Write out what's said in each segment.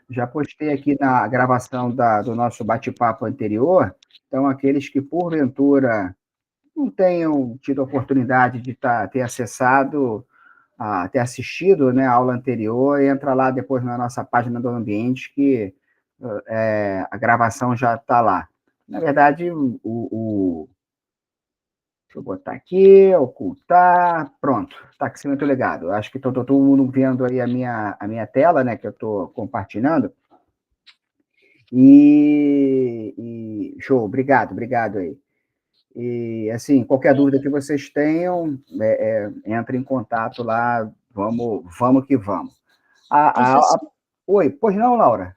Já postei aqui na gravação do nosso bate-papo anterior. Então, aqueles que, porventura, não tenham tido a oportunidade de ter acessado, ter assistido, né, a aula anterior, entra lá depois na nossa página do Ambiente, que a gravação já está lá. Na verdade, deixa eu botar aqui, ocultar, pronto, está aqui sendo legado. Acho que está todo mundo vendo aí a minha tela, né, que eu estou compartilhando. Show, obrigado aí. E, assim, qualquer dúvida que vocês tenham, entre em contato lá, vamos que vamos. Professor, Oi, pois não, Laura?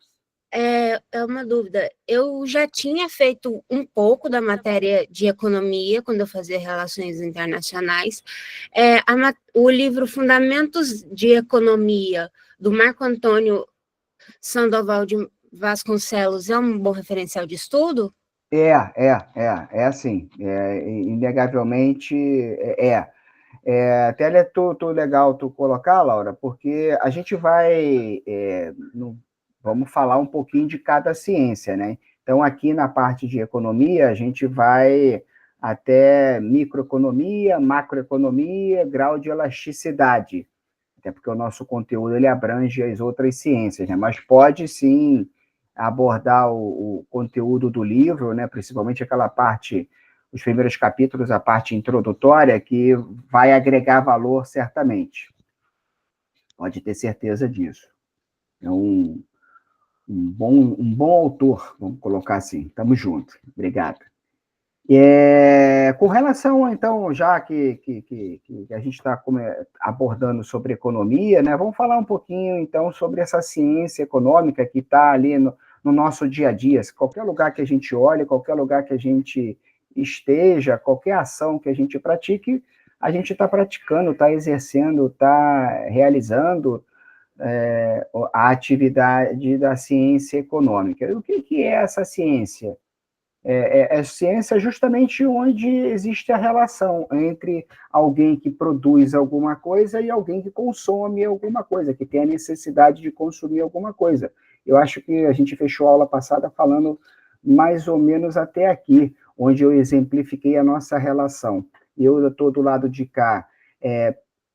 é uma dúvida. Eu já tinha feito um pouco da matéria de economia, quando eu fazia relações internacionais. O livro Fundamentos de Economia, do Marco Antônio Sandoval de Vasconcelos, é um bom referencial de estudo? É assim, inegavelmente até é legal tu colocar, Laura, porque a gente vai, vamos falar um pouquinho de cada ciência, né? Então, aqui na parte de economia, a gente vai até microeconomia, macroeconomia, grau de elasticidade, até porque o nosso conteúdo ele abrange as outras ciências, né? Mas pode sim abordar o conteúdo do livro, né? Principalmente aquela parte, os primeiros capítulos, a parte introdutória, que vai agregar valor certamente. Pode ter certeza disso. É um bom autor, vamos colocar assim. Tamo junto. Obrigado. Com relação, então, já que a gente está abordando sobre economia, né, vamos falar um pouquinho, então, sobre essa ciência econômica que está ali no nosso dia a dia. Qualquer lugar que a gente olhe, qualquer lugar que a gente esteja, qualquer ação que a gente pratique, a gente está praticando, está exercendo, está realizando a atividade da ciência econômica. E o que é essa ciência? É ciência justamente onde existe a relação entre alguém que produz alguma coisa e alguém que consome alguma coisa, que tem a necessidade de consumir alguma coisa. Eu acho que a gente fechou a aula passada falando mais ou menos até aqui, onde eu exemplifiquei a nossa relação. Eu estou do lado de cá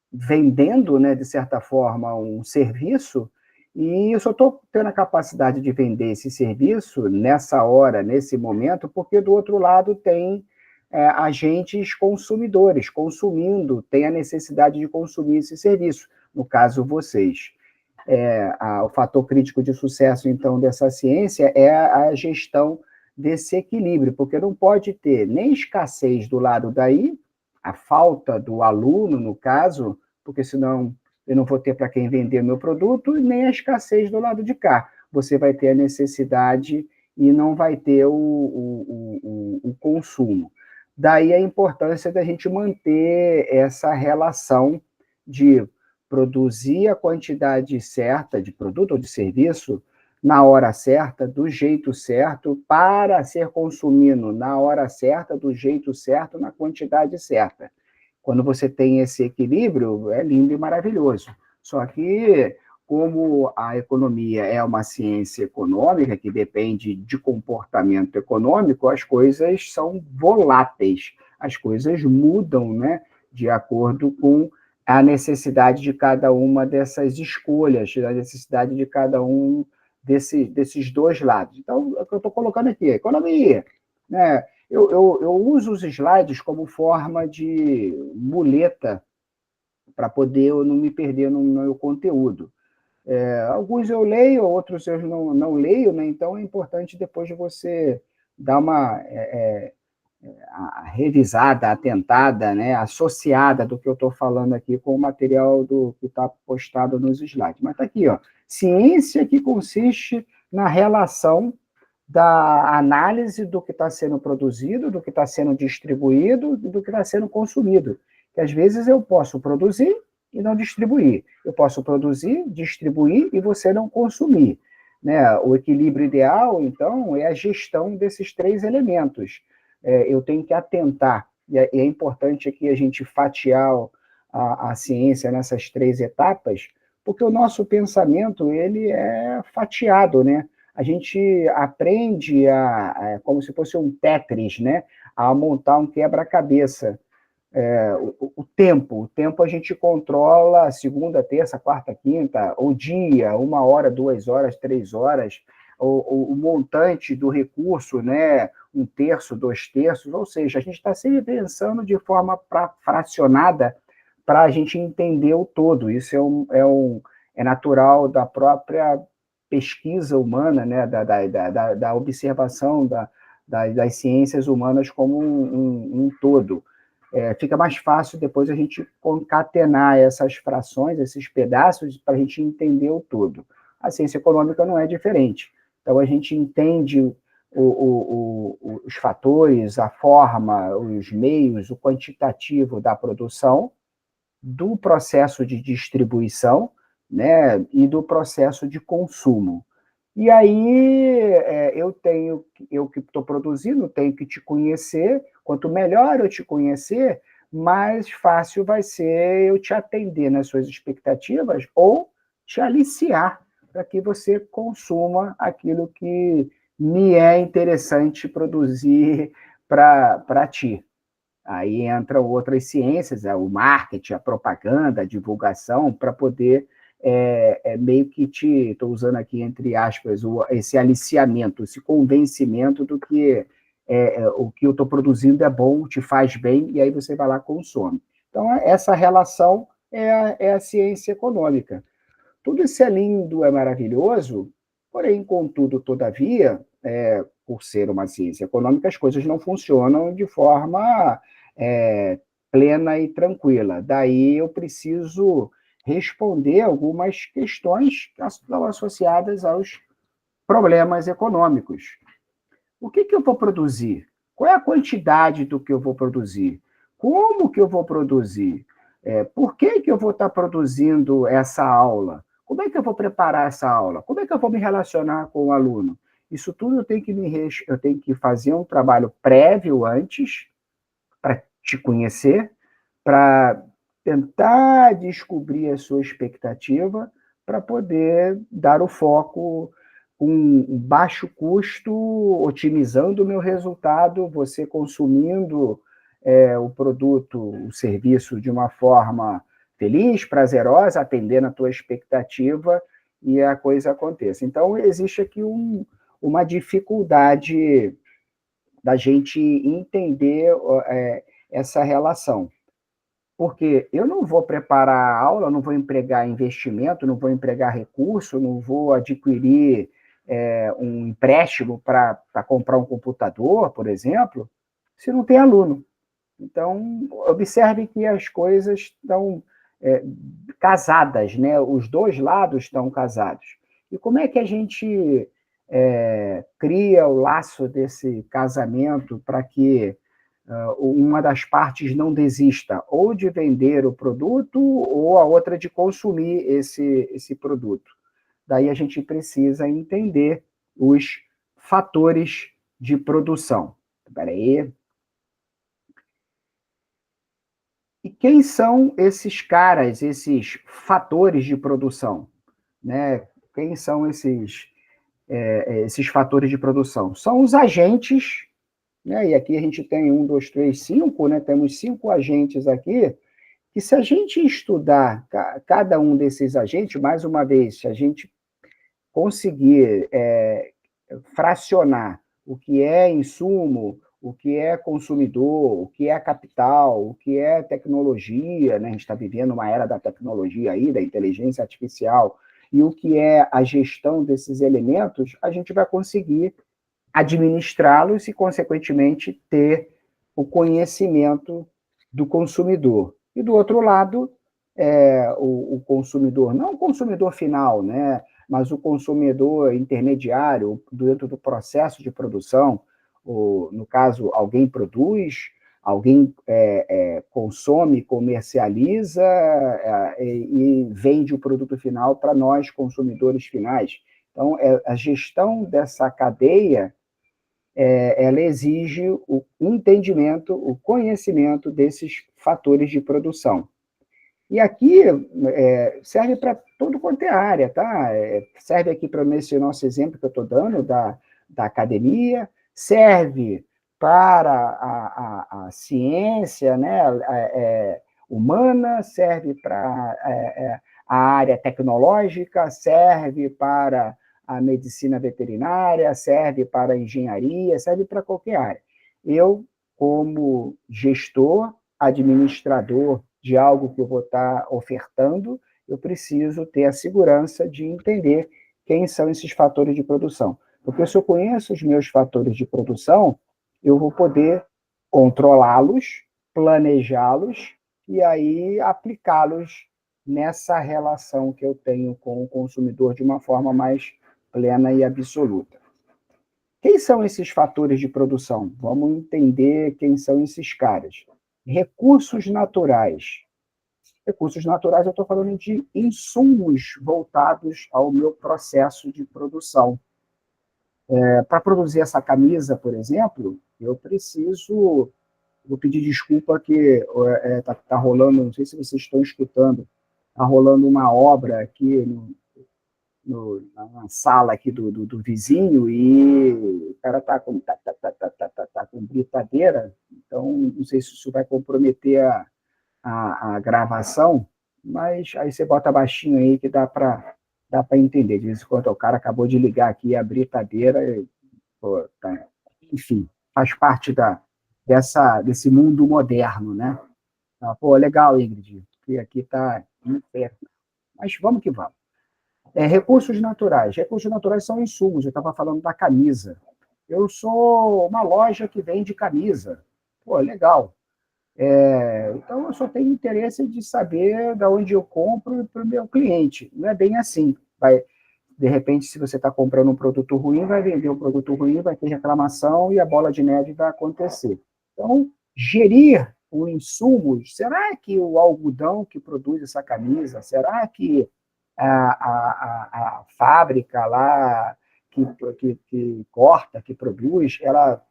vendendo, né, de certa forma, um serviço, e eu só estou tendo a capacidade de vender esse serviço nessa hora, nesse momento, porque do outro lado tem agentes consumidores, consumindo, tem a necessidade de consumir esse serviço, no caso, vocês. O fator crítico de sucesso, então, dessa ciência é a gestão desse equilíbrio, porque não pode ter nem escassez do lado daí, a falta do aluno, no caso, porque senão eu não vou ter para quem vender o meu produto, e nem a escassez do lado de cá. Você vai ter a necessidade e não vai ter o consumo. Daí a importância da gente manter essa relação de produzir a quantidade certa de produto ou de serviço na hora certa, do jeito certo, para ser consumido na hora certa, do jeito certo, na quantidade certa. Quando você tem esse equilíbrio, é lindo e maravilhoso. Só que, como a economia é uma ciência econômica que depende de comportamento econômico, as coisas são voláteis, as coisas mudam, né, de acordo com a necessidade de cada uma dessas escolhas, a necessidade de cada um desses dois lados. Então, é o que eu estou colocando aqui, economia, né? Eu uso os slides como forma de muleta para poder eu não me perder no meu conteúdo. Alguns eu leio, outros eu não leio, né? Então é importante depois de você dar uma a revisada, atentada, né? Associada do que eu estou falando aqui com o material que está postado nos slides. Mas está aqui, ó, ciência que consiste na relação da análise do que está sendo produzido, do que está sendo distribuído e do que está sendo consumido. Que às vezes eu posso produzir e não distribuir. Eu posso produzir, distribuir e você não consumir. Né? O equilíbrio ideal, então, é a gestão desses três elementos. Eu tenho que atentar, e é importante aqui a gente fatiar a ciência nessas três etapas, porque o nosso pensamento ele é fatiado, né? A gente aprende como se fosse um Tetris, né? A montar um quebra-cabeça. O tempo a gente controla segunda, terça, quarta, quinta, o dia, 1 hora, 2 horas, 3 horas, o montante do recurso, né? 1/3, 2/3, ou seja, a gente está sempre pensando de forma fracionada para a gente entender o todo. Isso é natural da própria pesquisa humana, né? da observação das ciências humanas como um todo. Fica mais fácil depois a gente concatenar essas frações, esses pedaços, para a gente entender o todo. A ciência econômica não é diferente. Então, a gente entende os fatores, a forma, os meios, o quantitativo da produção, do processo de distribuição, né, e do processo de consumo. E aí eu que estou produzindo, tenho que te conhecer. Quanto melhor eu te conhecer, mais fácil vai ser eu te atender nas suas expectativas ou te aliciar para que você consuma aquilo que me é interessante produzir para ti. Aí entram outras ciências, o marketing, a propaganda, a divulgação, para poder meio que estou usando aqui entre aspas, esse aliciamento, esse convencimento do que o que eu estou produzindo é bom, te faz bem, e aí você vai lá e consome. Então, essa relação é a ciência econômica. Tudo isso é lindo, é maravilhoso, porém, contudo, todavia, por ser uma ciência econômica, as coisas não funcionam de forma plena e tranquila. Daí eu preciso responder algumas questões que estão associadas aos problemas econômicos. O que eu vou produzir? Qual é a quantidade do que eu vou produzir? Como que eu vou produzir? Por que eu vou estar produzindo essa aula? Como é que eu vou preparar essa aula? Como é que eu vou me relacionar com o aluno? Isso tudo eu tenho que fazer um trabalho prévio antes, para te conhecer, para tentar descobrir a sua expectativa, para poder dar o foco com um baixo custo, otimizando o meu resultado, você consumindo o produto, o serviço de uma forma feliz, prazerosa, atendendo a tua expectativa, e a coisa aconteça. Então, existe aqui uma dificuldade da gente entender essa relação. Porque eu não vou preparar a aula, não vou empregar investimento, não vou empregar recurso, não vou adquirir um empréstimo para comprar um computador, por exemplo, se não tem aluno. Então, observe que as coisas estão casadas, né? Os dois lados estão casados. E como é que a gente cria o laço desse casamento para que uma das partes não desista ou de vender o produto ou a outra de consumir esse produto? Daí a gente precisa entender os fatores de produção. Espera aí. E quem são esses caras, esses fatores de produção? Né? Quem são esses fatores de produção? São os agentes, né? E aqui a gente tem 1, 2, 3, 5, né? Temos 5 agentes aqui, que se a gente estudar cada um desses agentes, mais uma vez, se a gente conseguir fracionar o que é insumo, o que é consumidor, o que é capital, o que é tecnologia, né? A gente está vivendo uma era da tecnologia aí, da inteligência artificial, e o que é a gestão desses elementos, a gente vai conseguir administrá-los e, consequentemente, ter o conhecimento do consumidor. E, do outro lado, o consumidor, não o consumidor final, né? Mas o consumidor intermediário, dentro do processo de produção, no caso, alguém produz, alguém consome, comercializa e vende o produto final para nós, consumidores finais. Então, a gestão dessa cadeia, ela exige o entendimento, o conhecimento desses fatores de produção. E aqui serve para todo quanto é área, tá? Serve aqui para esse nosso exemplo que eu estou dando da academia, serve para a ciência, né, humana, serve para a área tecnológica, serve para a medicina veterinária, serve para a engenharia, serve para qualquer área. Eu, como gestor, administrador de algo que eu vou estar ofertando, eu preciso ter a segurança de entender quem são esses fatores de produção. Porque se eu conheço os meus fatores de produção, eu vou poder controlá-los, planejá-los e aí aplicá-los nessa relação que eu tenho com o consumidor de uma forma mais plena e absoluta. Quem são esses fatores de produção? Vamos entender quem são esses caras. Recursos naturais. Recursos naturais, eu estou falando de insumos voltados ao meu processo de produção. Para produzir essa camisa, por exemplo, eu preciso... Vou pedir desculpa que está rolando, não sei se vocês estão escutando, está rolando uma obra aqui na sala aqui do vizinho e o cara está com britadeira, então não sei se isso vai comprometer a gravação, mas aí você bota baixinho aí que dá para entender. De vez em quando o cara acabou de ligar aqui a britadeira, pô, tá, enfim, faz parte desse mundo moderno, né? Pô, legal, Ingrid, que aqui está inferno. Mas vamos que vamos. Recursos naturais. Recursos naturais são insumos. Eu estava falando da camisa. Eu sou uma loja que vende camisa. Pô, legal. Então, eu só tenho interesse de saber de onde eu compro para o meu cliente. Não é bem assim. De repente, se você está comprando um produto ruim, vai vender um produto ruim, vai ter reclamação e a bola de neve vai acontecer. Então, gerir o insumo, será que o algodão que produz essa camisa, será que a fábrica lá que corta, que produz, ela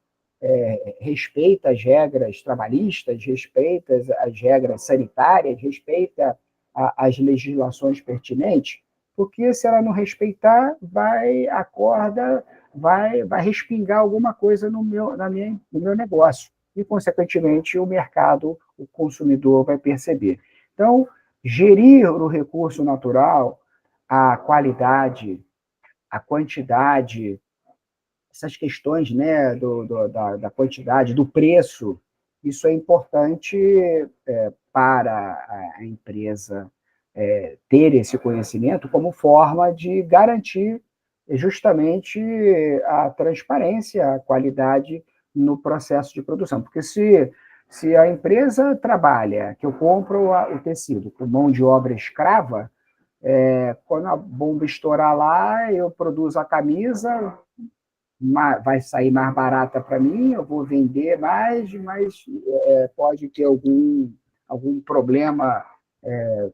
respeita as regras trabalhistas, respeita as regras sanitárias, respeita as legislações pertinentes? Porque se ela não respeitar, a corda vai respingar alguma coisa no meu negócio. E, consequentemente, o mercado, o consumidor vai perceber. Então, gerir o recurso natural, a qualidade, a quantidade, essas questões, né, da quantidade, do preço, isso é importante para a empresa ter esse conhecimento como forma de garantir justamente a transparência, a qualidade no processo de produção. Porque se a empresa trabalha, que eu compro o tecido com mão de obra escrava, quando a bomba estourar lá, eu produzo a camisa, vai sair mais barata para mim, eu vou vender mais, mas pode ter algum problema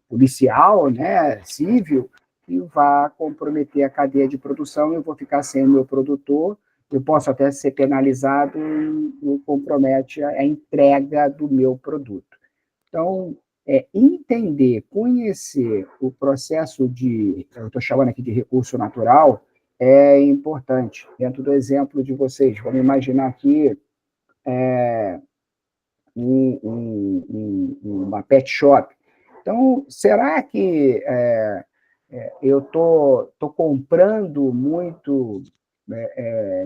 policial, né, civil, que vai comprometer a cadeia de produção, eu vou ficar sem o meu produtor, eu posso até ser penalizado e compromete a entrega do meu produto. Então, entender, conhecer o processo eu estou chamando aqui de recurso natural, é importante. Dentro do exemplo de vocês, vamos imaginar aqui uma pet shop. Então, será que eu estou comprando muito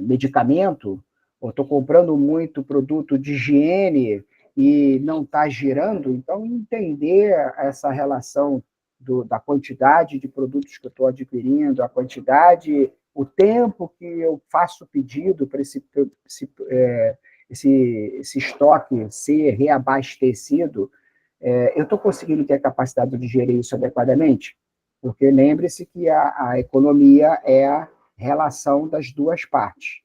medicamento, ou estou comprando muito produto de higiene e não está girando? Então, entender essa relação da quantidade de produtos que eu estou adquirindo, a quantidade, o tempo que eu faço pedido para esse estoque ser reabastecido, eu estou conseguindo ter a capacidade de gerir isso adequadamente? Porque lembre-se que a economia é a relação das duas partes.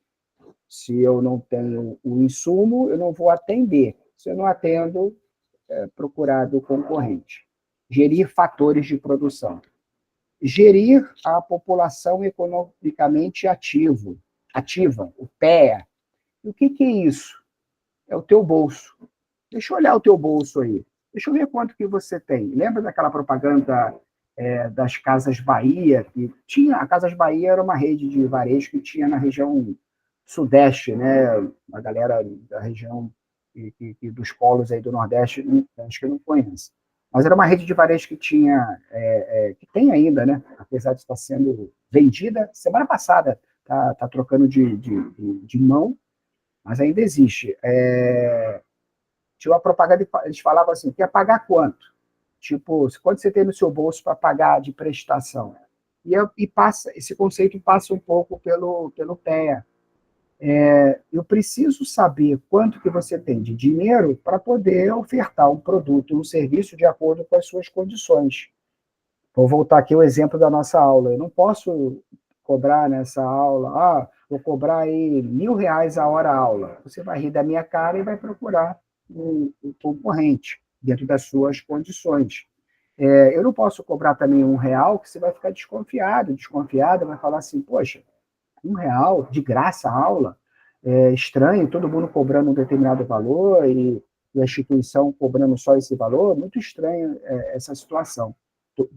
Se eu não tenho o insumo, eu não vou atender. Se eu não atendo, procurar do concorrente. Gerir fatores de produção. Gerir a população economicamente ativa, o PEA. E o que é isso? É o teu bolso. Deixa eu olhar o teu bolso aí. deixa eu ver quanto que você tem. Lembra daquela propaganda das Casas Bahia? Que tinha, a Casas Bahia era uma rede de varejo que tinha na região sudeste, né? A galera da região dos polos aí do Nordeste, acho que não conhece. Mas era uma rede de varejo que tinha, que tem ainda, né? Apesar de estar sendo vendida, semana passada tá trocando de mão, mas ainda existe. Tinha uma propaganda, eles falavam assim, quer pagar quanto? Tipo, quanto você tem no seu bolso para pagar de prestação? E passa, esse conceito passa um pouco pelo PEA. Eu preciso saber quanto que você tem de dinheiro para poder ofertar um produto, um serviço de acordo com as suas condições. Vou voltar aqui ao exemplo da nossa aula. Eu não posso cobrar nessa aula, vou cobrar aí R$ 1.000 a hora aula. Você vai rir da minha cara e vai procurar um concorrente dentro das suas condições. Eu não posso cobrar também R$ 1, que você vai ficar desconfiada, vai falar assim, poxa, R$ 1 de graça a aula? É estranho, todo mundo cobrando um determinado valor e a instituição cobrando só esse valor, muito estranho essa situação.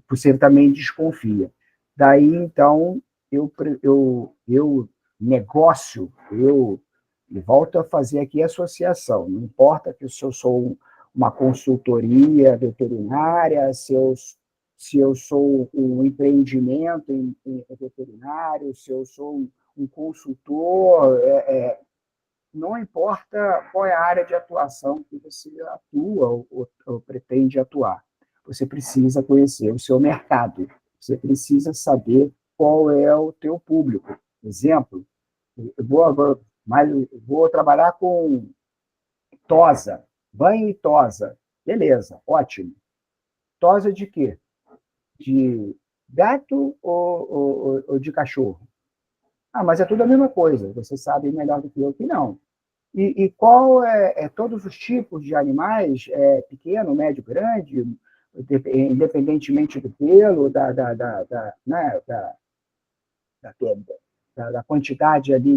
Você também desconfia. Daí, então, eu negócio, eu volto a fazer aqui associação. Não importa que se eu sou uma consultoria veterinária, se eu sou um empreendimento veterinário, se eu sou um consultor, não importa qual é a área de atuação que você atua ou pretende atuar. Você precisa conhecer o seu mercado, você precisa saber qual é o teu público. Exemplo, vou trabalhar com tosa, banho e tosa. Beleza, ótimo. Tosa de quê? De gato ou de cachorro? Mas é tudo a mesma coisa, você sabe melhor do que eu que não. E qual todos os tipos de animais, pequeno, médio, grande, independentemente do pelo, né, da quantidade ali,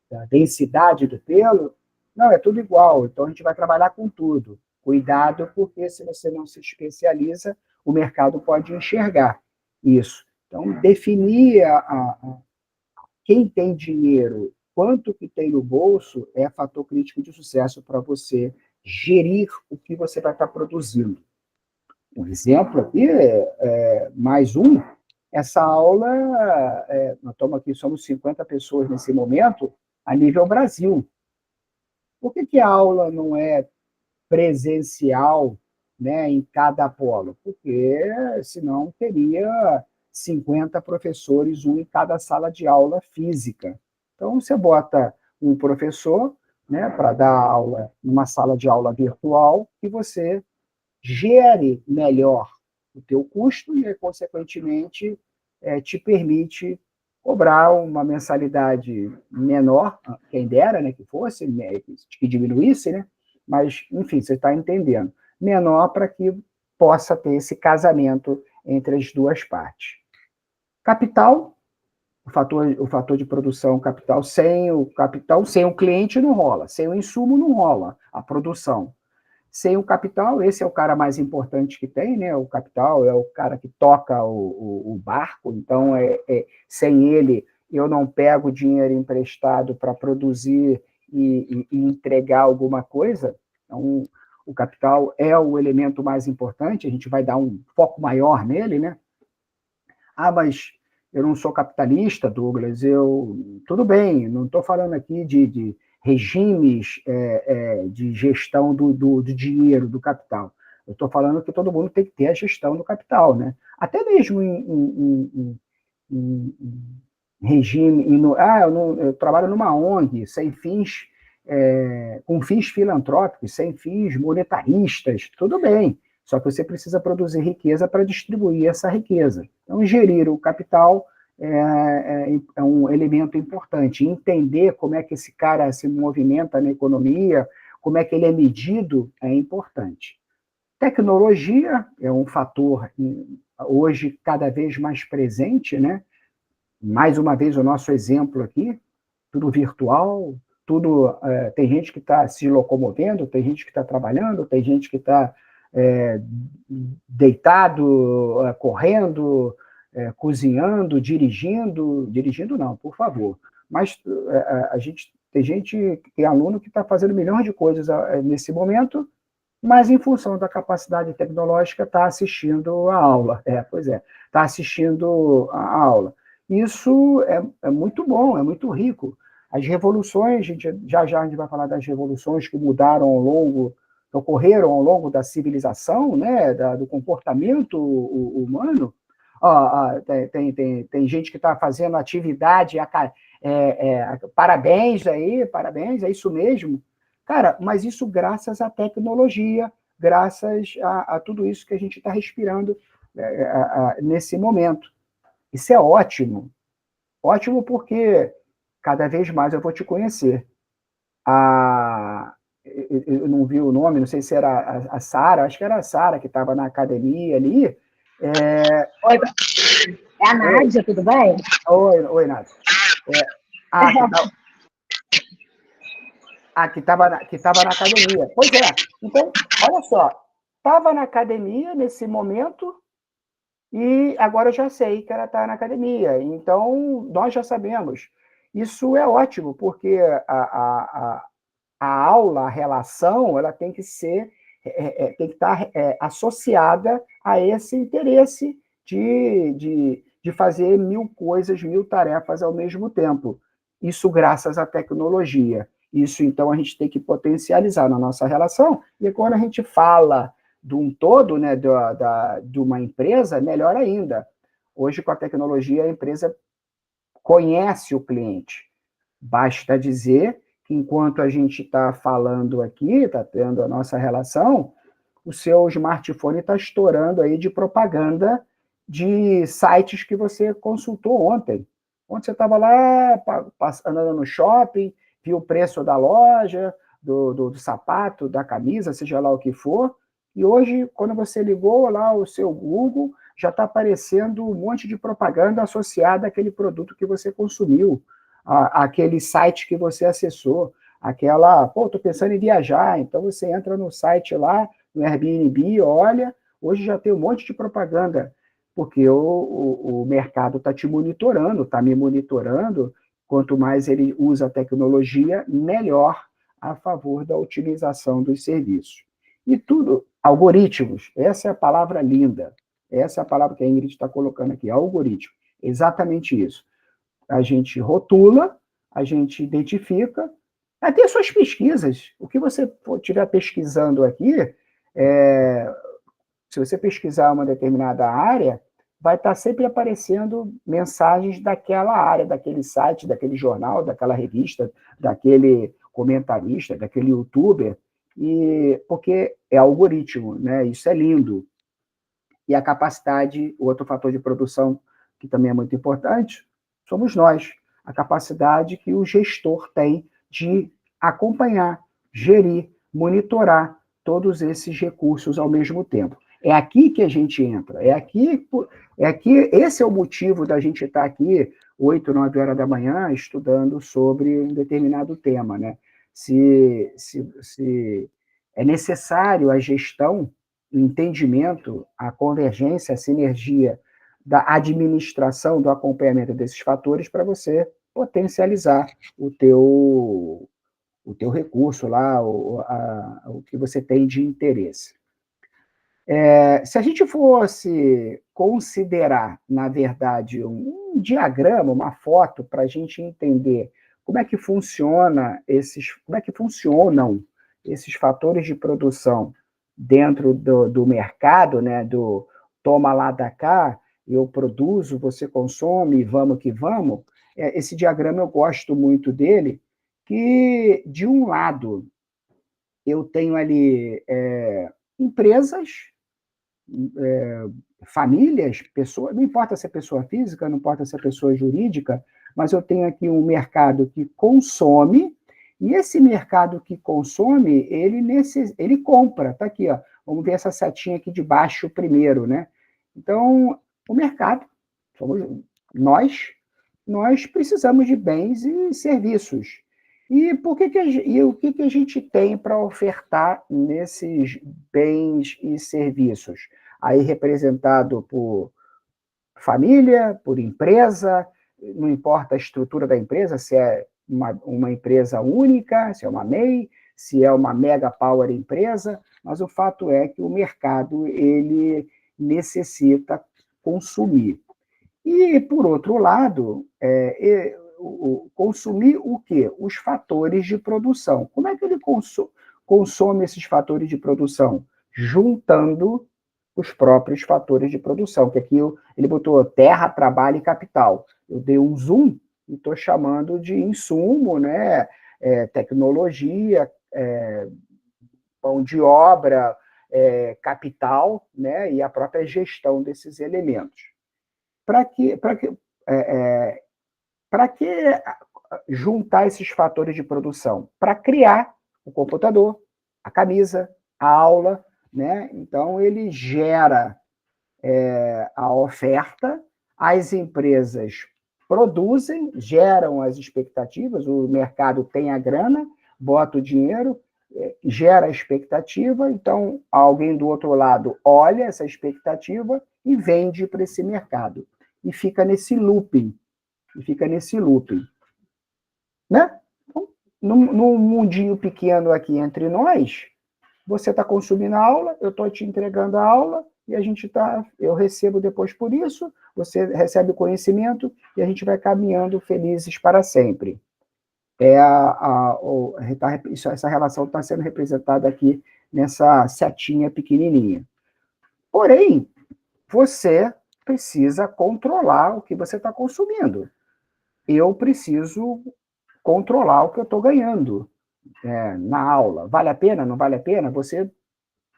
da densidade do pelo, não, é tudo igual. Então, a gente vai trabalhar com tudo. Cuidado, porque se você não se especializa, o mercado pode enxergar isso. Então, definir quem tem dinheiro, quanto que tem no bolso, é fator crítico de sucesso para você gerir o que você vai estar produzindo. Um exemplo aqui, mais um, essa aula, nós estamos aqui, somos 50 pessoas nesse momento, a nível Brasil. Por que a aula não é presencial, né, em cada polo? Porque senão teria 50 professores, um em cada sala de aula física. Então, você bota um professor, né, para dar aula numa sala de aula virtual e você gere melhor o teu custo e, consequentemente, te permite cobrar uma mensalidade menor, quem dera, né, que fosse, que diminuísse, né? Mas, enfim, você está entendendo. Menor para que possa ter esse casamento entre as duas partes. Capital, o fator de produção capital, sem o cliente não rola, sem o insumo não rola a produção. Sem o capital, esse é o cara mais importante que tem, né? O capital é o cara que toca o barco, então sem ele eu não pego dinheiro emprestado para produzir e entregar alguma coisa. Então, o capital é o elemento mais importante, a gente vai dar um foco maior nele, né? Mas eu não sou capitalista, Douglas, tudo bem, não estou falando aqui de regimes de gestão do dinheiro, do capital. Eu estou falando que todo mundo tem que ter a gestão do capital, né? Até mesmo em regime... eu trabalho numa ONG, sem fins, com fins filantrópicos, sem fins monetaristas, tudo bem. Só que você precisa produzir riqueza para distribuir essa riqueza. Então, gerir o capital é um elemento importante. Entender como é que esse cara se movimenta na economia, como é que ele é medido, é importante. Tecnologia é um fator, hoje, cada vez mais presente, né? Mais uma vez, o nosso exemplo aqui, tudo virtual, tudo, tem gente que está se locomovendo, tem gente que está trabalhando, tem gente que está deitado, correndo, cozinhando, dirigindo não, por favor. Mas tem gente, tem aluno que está fazendo milhões de coisas nesse momento, mas em função da capacidade tecnológica está assistindo a aula. Pois é, está assistindo a aula. Isso é muito bom, é muito rico. As revoluções, já a gente vai falar das revoluções que ocorreram ao longo da civilização, né, do comportamento humano. Tem gente que está fazendo atividade, parabéns, é isso mesmo. Cara, mas isso graças à tecnologia, graças a tudo isso que a gente está respirando nesse momento. Isso é ótimo. Ótimo porque cada vez mais eu vou te conhecer. Eu não vi o nome, não sei se era a Sara, acho que era a Sara que estava na academia ali. Oi, é a Nádia, tudo bem? Oi, Nádia. Que estava na academia. Pois é. Então, olha só, estava na academia nesse momento e agora eu já sei que ela está na academia. Então, nós já sabemos. Isso é ótimo, porque a aula, a relação, ela tem que estar associada a esse interesse de fazer 1000 coisas, 1000 tarefas ao mesmo tempo. Isso graças à tecnologia. Isso, então, a gente tem que potencializar na nossa relação, e quando a gente fala de um todo, né, de uma empresa, melhor ainda. Hoje, com a tecnologia, a empresa conhece o cliente. Basta dizer que, enquanto a gente está falando aqui, está tendo a nossa relação, o seu smartphone está estourando aí de propaganda de sites que você consultou ontem. Ontem você estava lá, andando no shopping, viu o preço da loja, do sapato, da camisa, seja lá o que for, e hoje, quando você ligou lá o seu Google, já está aparecendo um monte de propaganda associada àquele produto que você consumiu, àquele site que você acessou, estou pensando em viajar, então você entra no site lá, no Airbnb, olha, hoje já tem um monte de propaganda, porque o mercado está te monitorando, está me monitorando. Quanto mais ele usa a tecnologia, melhor a favor da otimização dos serviços. E tudo, algoritmos, essa é a palavra linda, essa é a palavra que a Ingrid está colocando aqui, algoritmo, exatamente isso. A gente rotula, a gente identifica, até suas pesquisas, o que você estiver pesquisando aqui, se você pesquisar uma determinada área, vai estar sempre aparecendo mensagens daquela área, daquele site, daquele jornal, daquela revista, daquele comentarista, daquele youtuber, porque é algoritmo, né? Isso é lindo. E a capacidade, o outro fator de produção, que também é muito importante, somos nós. A capacidade que o gestor tem de acompanhar, gerir, monitorar todos esses recursos ao mesmo tempo. É aqui que a gente entra, esse é o motivo da gente estar aqui 8, 9 horas da manhã estudando sobre um determinado tema, né? Se é necessário a gestão, o entendimento, a convergência, a sinergia da administração, do acompanhamento desses fatores para você potencializar o teu recurso lá, o que você tem de interesse. Se a gente fosse considerar, na verdade, um diagrama, uma foto, para a gente entender como é que funcionam esses fatores de produção dentro do mercado, né, do toma lá da cá, eu produzo, você consome, vamos que vamos, esse diagrama eu gosto muito dele, que, de um lado, eu tenho ali empresas, famílias, pessoas, não importa se é pessoa física, não importa se é pessoa jurídica, mas eu tenho aqui um mercado que consome, e esse mercado que consome, ele compra, tá aqui, ó, vamos ver essa setinha aqui de baixo primeiro, né? Então, o mercado, somos nós precisamos de bens e serviços, E, o que a gente tem para ofertar nesses bens e serviços? Aí representado por família, por empresa, não importa a estrutura da empresa, se é uma empresa única, se é uma MEI, se é uma mega power empresa, mas o fato é que o mercado ele necessita consumir. E, por outro lado, consumir o quê? Os fatores de produção. Como é que ele consome esses fatores de produção? Juntando os próprios fatores de produção, que aqui ele botou terra, trabalho e capital. Eu dei um zoom e estou chamando de insumo, né? Tecnologia, mão de obra, capital, né? E a própria gestão desses elementos. Para que juntar esses fatores de produção? Para criar o computador, a camisa, a aula, né? Então, ele gera a oferta, as empresas produzem, geram as expectativas, o mercado tem a grana, bota o dinheiro, gera a expectativa, então alguém do outro lado olha essa expectativa e vende para esse mercado. E fica nesse looping. Né? Então, num mundinho pequeno aqui entre nós, você está consumindo a aula, eu estou te entregando a aula, e eu recebo depois por isso, você recebe o conhecimento, e a gente vai caminhando felizes para sempre. Essa relação está sendo representada aqui nessa setinha pequenininha. Porém, você precisa controlar o que você está consumindo. Eu preciso controlar o que eu estou ganhando na aula. Vale a pena? Não vale a pena? Você,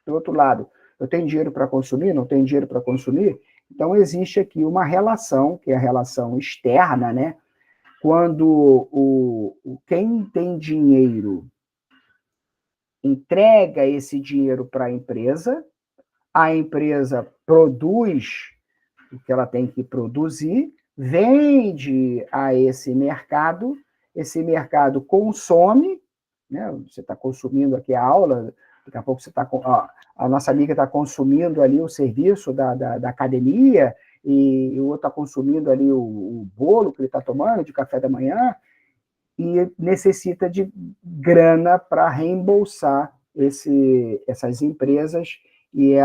do outro lado, eu tenho dinheiro para consumir? Não tenho dinheiro para consumir? Então, existe aqui uma relação, que é a relação externa, né? Quando quem tem dinheiro entrega esse dinheiro para a empresa produz o que ela tem que produzir, vende a esse mercado consome, né? Você está consumindo aqui a aula, daqui a pouco a nossa amiga está consumindo ali o serviço da academia, e o outro está consumindo ali o bolo que ele está tomando de café da manhã, e necessita de grana para reembolsar essas empresas, e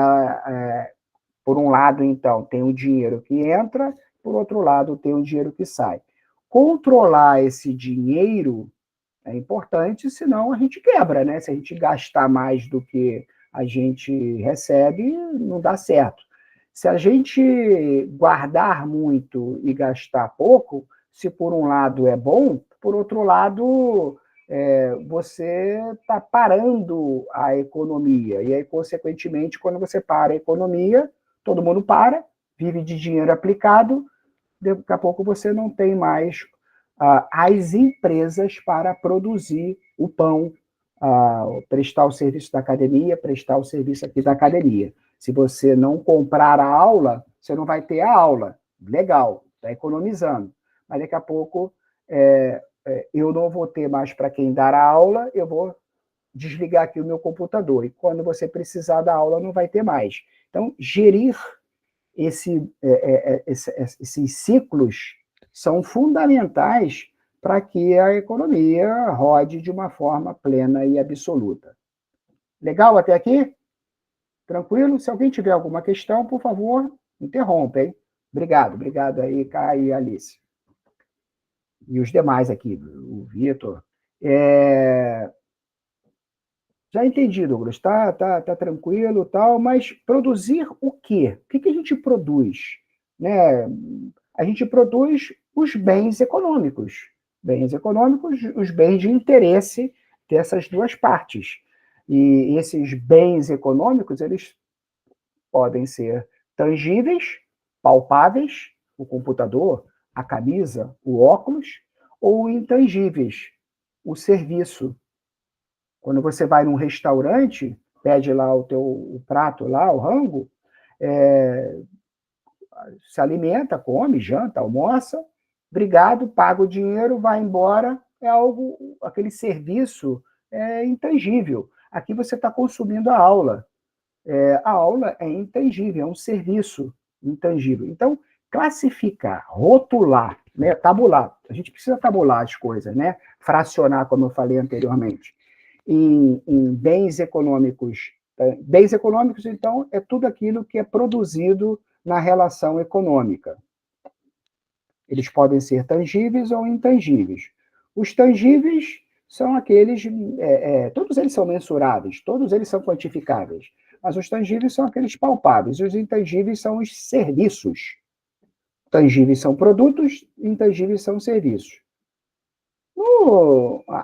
por um lado, então, tem o dinheiro que entra, por outro lado, tem o dinheiro que sai. Controlar esse dinheiro é importante, senão a gente quebra, né? Se a gente gastar mais do que a gente recebe, não dá certo. Se a gente guardar muito e gastar pouco, se por um lado é bom, por outro lado, você está parando a economia. E aí, consequentemente, quando você para a economia, todo mundo para, vive de dinheiro aplicado, daqui a pouco você não tem mais as empresas para produzir o pão, prestar o serviço da academia, prestar o serviço aqui da academia. Se você não comprar a aula, você não vai ter a aula. Legal, está economizando. Mas daqui a pouco eu não vou ter mais para quem dar a aula, eu vou desligar aqui o meu computador. E quando você precisar da aula, não vai ter mais. Então, gerir esses ciclos são fundamentais para que a economia rode de uma forma plena e absoluta. Legal até aqui? Tranquilo? Se alguém tiver alguma questão, por favor, interrompa, hein? Obrigado aí, Caio e Alice. E os demais aqui, o Vitor. Já entendi, Douglas, tá tranquilo, tal, mas produzir o quê? O que a gente produz? Né? A gente produz os bens econômicos. Os bens de interesse dessas duas partes. E esses bens econômicos, eles podem ser tangíveis, palpáveis, o computador, a camisa, o óculos, ou intangíveis, o serviço. Quando você vai num restaurante, pede lá o prato, lá, o rango, se alimenta, come, janta, almoça, obrigado, paga o dinheiro, vai embora, é algo, aquele serviço intangível. Aqui você está consumindo a aula. A aula é intangível, é um serviço intangível. Então, classificar, rotular, né, tabular, a gente precisa tabular as coisas, né? Fracionar, como eu falei anteriormente, em bens econômicos. Bens econômicos, então, é tudo aquilo que é produzido na relação econômica. Eles podem ser tangíveis ou intangíveis. Os tangíveis são aqueles, todos eles são mensuráveis, todos eles são quantificáveis, mas os tangíveis são aqueles palpáveis, e os intangíveis são os serviços. Tangíveis são produtos, intangíveis são serviços.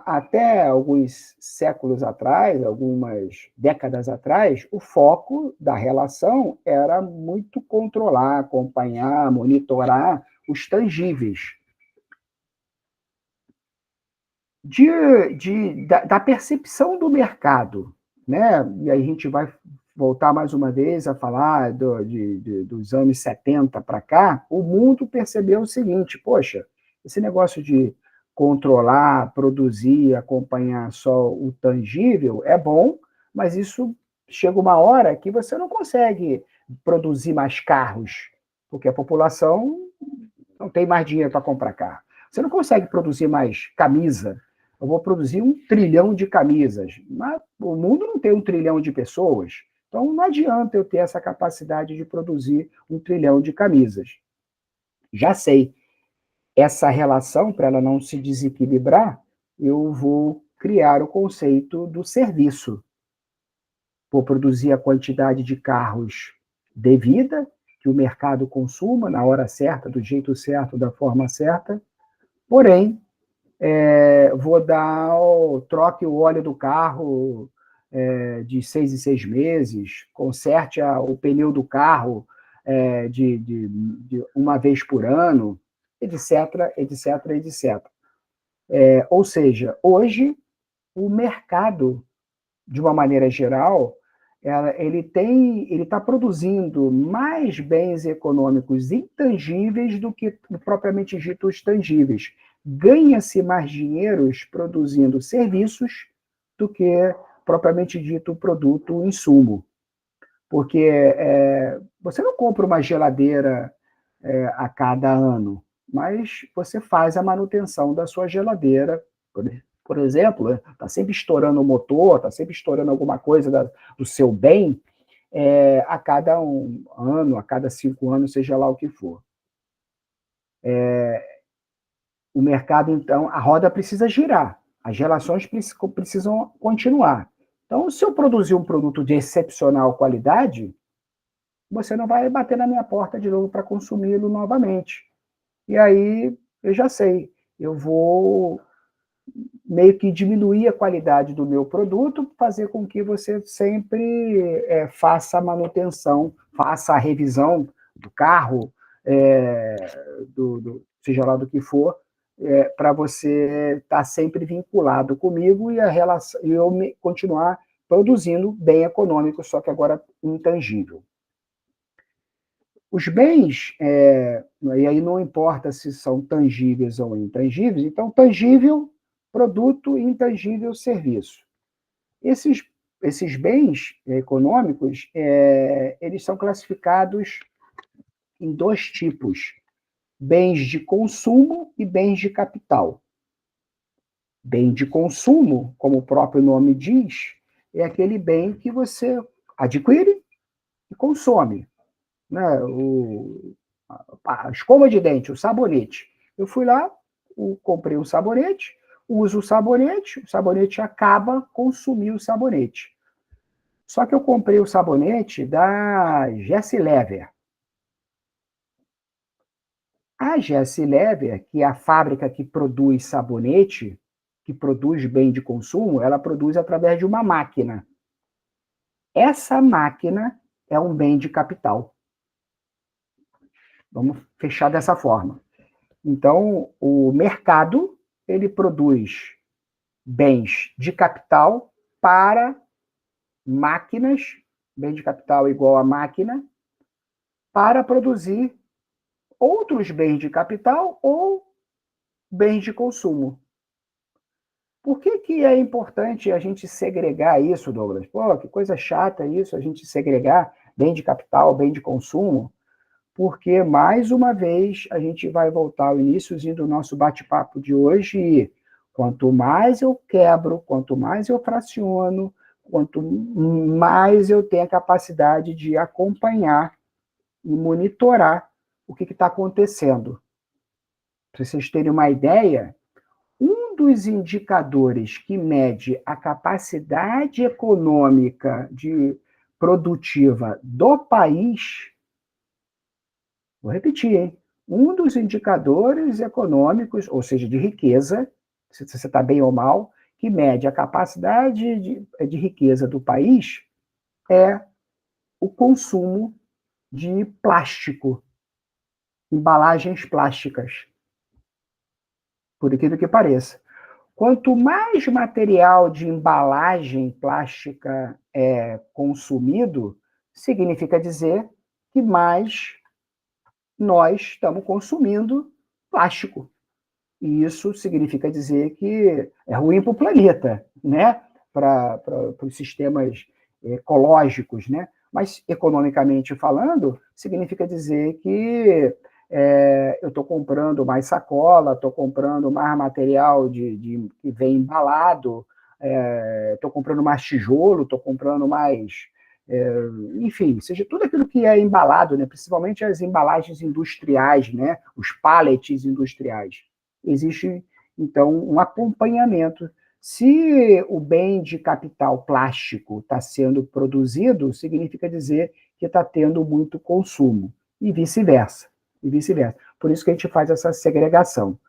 Até alguns séculos atrás, algumas décadas atrás, o foco da relação era muito controlar, acompanhar, monitorar os tangíveis. Da percepção do mercado, né? E aí a gente vai voltar mais uma vez a falar dos anos 70 para cá, o mundo percebeu o seguinte, poxa, esse negócio de controlar, produzir, acompanhar só o tangível é bom, mas isso chega uma hora que você não consegue produzir mais carros, porque a população não tem mais dinheiro para comprar carro. Você não consegue produzir mais camisa. Eu vou produzir 1 trilhão de camisas. Mas o mundo não tem 1 trilhão de pessoas. Então, não adianta eu ter essa capacidade de produzir 1 trilhão de camisas. Já sei. Essa relação, para ela não se desequilibrar, eu vou criar o conceito do serviço. Vou produzir a quantidade de carros devida, que o mercado consuma na hora certa, do jeito certo, da forma certa. Porém, vou troque o óleo do carro de 6 em 6 meses, conserte o pneu do carro de uma vez por ano, etc, etc, etc. Ou seja, hoje, o mercado, de uma maneira geral, ele está produzindo mais bens econômicos intangíveis do que propriamente dito os tangíveis. Ganha-se mais dinheiro produzindo serviços do que propriamente dito o produto, o insumo. Porque você não compra uma geladeira a cada ano, mas você faz a manutenção da sua geladeira, por exemplo, está sempre estourando o motor, está sempre estourando alguma coisa do seu bem, a cada 1 ano, a cada 5 anos, seja lá o que for. O mercado, então, a roda precisa girar, as relações precisam continuar. Então, se eu produzir um produto de excepcional qualidade, você não vai bater na minha porta de novo para consumi-lo novamente. E aí, eu já sei, eu vou meio que diminuir a qualidade do meu produto, fazer com que você sempre faça a manutenção, faça a revisão do carro, seja lá do que for, para você estar sempre vinculado comigo e eu continuar produzindo bem econômico, só que agora intangível. Os bens, e aí não importa se são tangíveis ou intangíveis, então tangível, produto, intangível, serviço. Esses bens econômicos, eles são classificados em 2 tipos, bens de consumo e bens de capital. Bem de consumo, como o próprio nome diz, é aquele bem que você adquire e consome. Né? A escova de dente, o sabonete. Eu fui lá, comprei um sabonete, uso o sabonete acaba, consumi o sabonete. Só que eu comprei o sabonete da Jessie Lever. A Jessie Lever, que é a fábrica que produz sabonete, que produz bem de consumo, ela produz através de uma máquina. Essa máquina é um bem de capital. Vamos fechar dessa forma. Então, o mercado, ele produz bens de capital para máquinas, bem de capital igual a máquina, para produzir outros bens de capital ou bens de consumo. Por que é importante a gente segregar isso, Douglas? Pô, que coisa chata isso, a gente segregar bem de capital, bem de consumo, porque, mais uma vez, a gente vai voltar ao iníciozinho do nosso bate-papo de hoje e quanto mais eu quebro, quanto mais eu fraciono, quanto mais eu tenho a capacidade de acompanhar e monitorar o que está acontecendo. Para vocês terem uma ideia, um dos indicadores que mede a capacidade econômica produtiva do país, vou repetir, hein? Um dos indicadores econômicos, ou seja, de riqueza, se você está bem ou mal, que mede a capacidade de riqueza do país, é o consumo de plástico, embalagens plásticas, por aquilo que pareça. Quanto mais material de embalagem plástica é consumido, significa dizer que mais nós estamos consumindo plástico. E isso significa dizer que é ruim para o planeta, né? Para os sistemas ecológicos, né? Mas, economicamente falando, significa dizer que eu estou comprando mais sacola, estou comprando mais material que vem embalado, estou comprando mais tijolo, estou comprando mais... enfim, seja tudo aquilo que é embalado, né? Principalmente as embalagens industriais, né? Os pallets industriais. Existe, então, um acompanhamento. Se o bem de capital plástico está sendo produzido, significa dizer que está tendo muito consumo, e vice-versa. E vice-versa. Por isso que a gente faz essa segregação.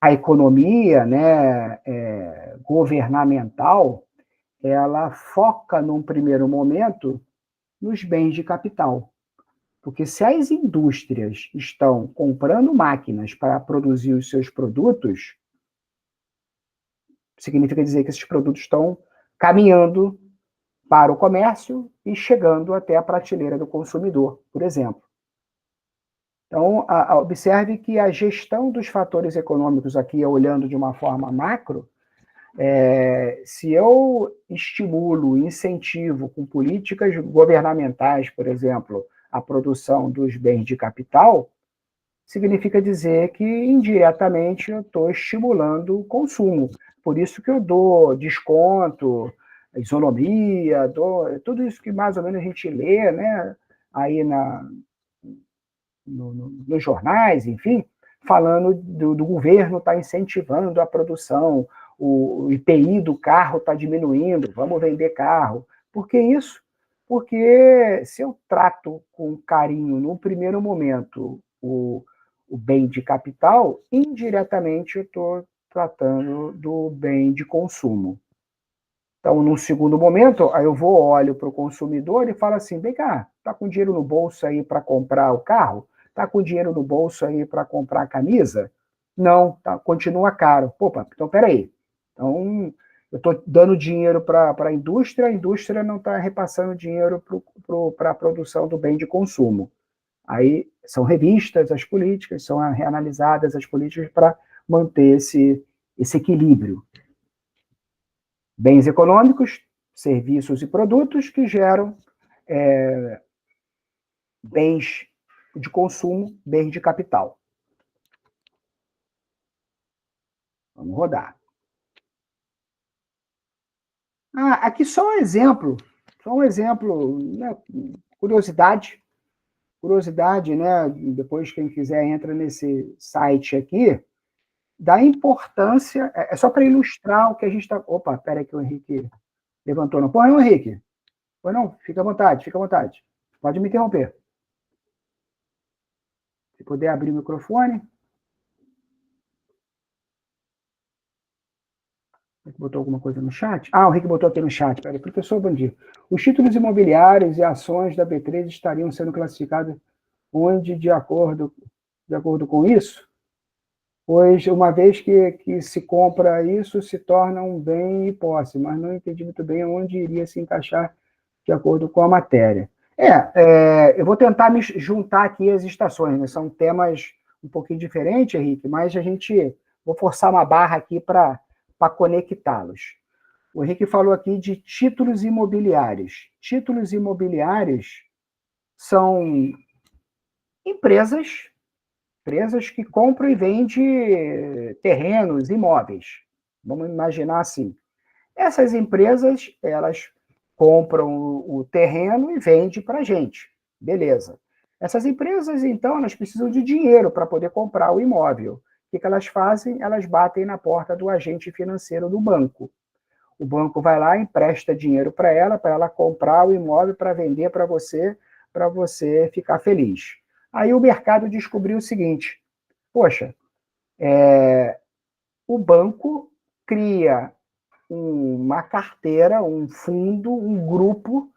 A economia, né, governamental, ela foca, num primeiro momento, nos bens de capital. Porque se as indústrias estão comprando máquinas para produzir os seus produtos, significa dizer que esses produtos estão caminhando para o comércio e chegando até a prateleira do consumidor, por exemplo. Então, observe que a gestão dos fatores econômicos aqui, olhando de uma forma macro, se eu estimulo, incentivo com políticas governamentais, por exemplo, a produção dos bens de capital, significa dizer que, indiretamente, eu estou estimulando o consumo. Por isso que eu dou desconto, isonomia, tudo isso que mais ou menos a gente lê, né, aí nos jornais, enfim, falando do governo estar incentivando a produção, o IPI do carro está diminuindo, vamos vender carro. Por que isso? Porque se eu trato com carinho, no primeiro momento, o bem de capital, indiretamente eu estou tratando do bem de consumo. Então, num segundo momento, aí eu olho para o consumidor e falo assim, vem cá, está com dinheiro no bolso aí para comprar o carro? Está com dinheiro no bolso aí para comprar a camisa? Não, tá, continua caro. Opa, então peraí. Então, eu estou dando dinheiro para a indústria não está repassando dinheiro para a produção do bem de consumo. Aí são revistas as políticas, são reanalisadas as políticas para manter esse equilíbrio. Bens econômicos, serviços e produtos que geram bens de consumo, bens de capital. Vamos rodar. Aqui só um exemplo, né? Curiosidade, né? Depois, quem quiser, entra nesse site aqui, da importância, é só para ilustrar o que a gente está... Opa, peraí que o Henrique levantou. Não, não, Henrique. Pois não, fica à vontade. Pode me interromper. Se puder abrir o microfone. O Henrique botou alguma coisa no chat? O Henrique botou aqui no chat. Peraí, professor, bom dia. Os títulos imobiliários e ações da B3 estariam sendo classificados onde, de acordo com isso? Pois, uma vez que se compra isso, se torna um bem e posse, mas não entendi muito bem onde iria se encaixar de acordo com a matéria. Eu vou tentar me juntar aqui as estações, né? São temas um pouquinho diferentes, Henrique, mas vou forçar uma barra aqui para para conectá-los. O Henrique falou aqui de títulos imobiliários. Títulos imobiliários são empresas que compram e vendem terrenos, imóveis. Vamos imaginar assim. Essas empresas, elas compram o terreno e vendem para a gente. Beleza. Essas empresas, então, elas precisam de dinheiro para poder comprar o imóvel. O que elas fazem? Elas batem na porta do agente financeiro do banco. O banco vai lá, empresta dinheiro para ela comprar o imóvel para vender para você ficar feliz. Aí o mercado descobriu o seguinte: poxa, o banco cria uma carteira, um fundo, um grupo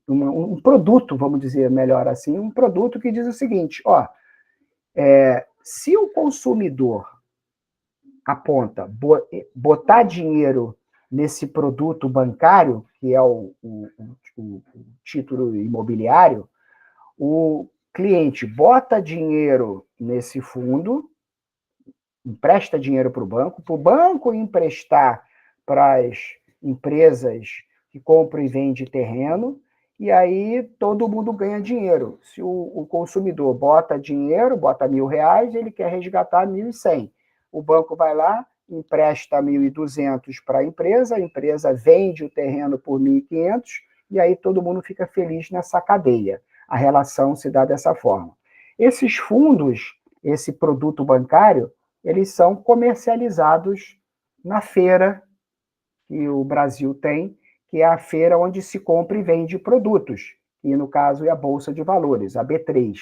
um produto, vamos dizer melhor assim, um produto que diz o seguinte: ó, se o consumidor aponta botar dinheiro nesse produto bancário, que é o título imobiliário, o cliente bota dinheiro nesse fundo, empresta dinheiro para o banco emprestar para as empresas que compram e vendem terreno, e aí todo mundo ganha dinheiro. Se o consumidor bota dinheiro, bota R$1.000, ele quer resgatar 1.100. O banco vai lá, empresta 1.200 para a empresa vende o terreno por 1.500, e aí todo mundo fica feliz nessa cadeia. A relação se dá dessa forma. Esses fundos, esse produto bancário, eles são comercializados na feira que o Brasil tem, que é a feira onde se compra e vende produtos, e no caso é a Bolsa de Valores, a B3.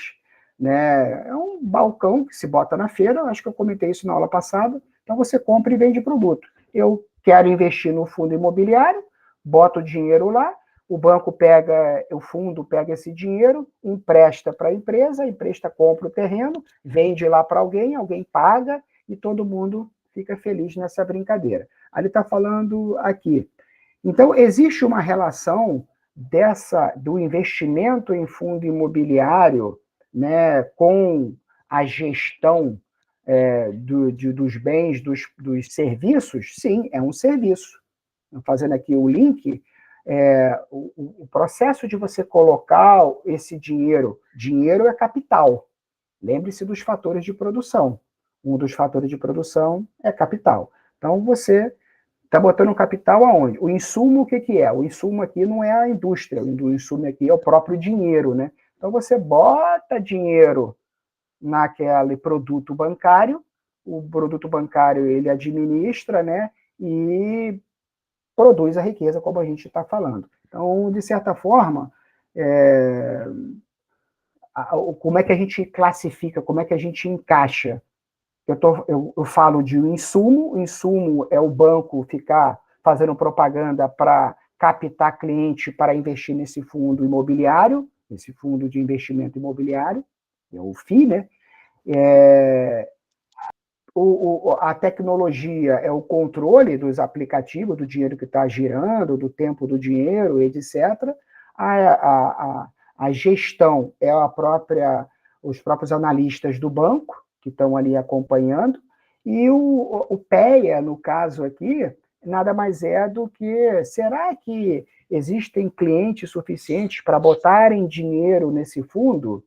Né? É um balcão que se bota na feira, acho que eu comentei isso na aula passada, então você compra e vende produto. Eu quero investir no fundo imobiliário, boto o dinheiro lá, o banco o fundo pega esse dinheiro, empresta para a empresa compra o terreno, vende lá para alguém paga, e todo mundo fica feliz nessa brincadeira. Aí ele está falando aqui. Então, existe uma relação do investimento em fundo imobiliário, né, com a gestão dos bens, dos serviços? Sim, é um serviço. Fazendo aqui o link, o processo de você colocar esse dinheiro é capital. Lembre-se dos fatores de produção. Um dos fatores de produção é capital. Então, você está botando capital aonde? O insumo, o que é? O insumo aqui não é a indústria, o insumo aqui é o próprio dinheiro, né? Então, você bota dinheiro naquele produto bancário, o produto bancário, ele administra, né? E produz a riqueza, como a gente está falando. Então, de certa forma, como é que a gente classifica, como é que a gente encaixa? Eu falo de um insumo, o insumo é o banco ficar fazendo propaganda para captar cliente para investir nesse fundo imobiliário, esse fundo de investimento imobiliário, é o FII, né? A tecnologia é o controle dos aplicativos, do dinheiro que está girando, do tempo do dinheiro, etc. A gestão é os próprios analistas do banco, que estão ali acompanhando, e o PEA, no caso aqui, nada mais é do que, será que existem clientes suficientes para botarem dinheiro nesse fundo?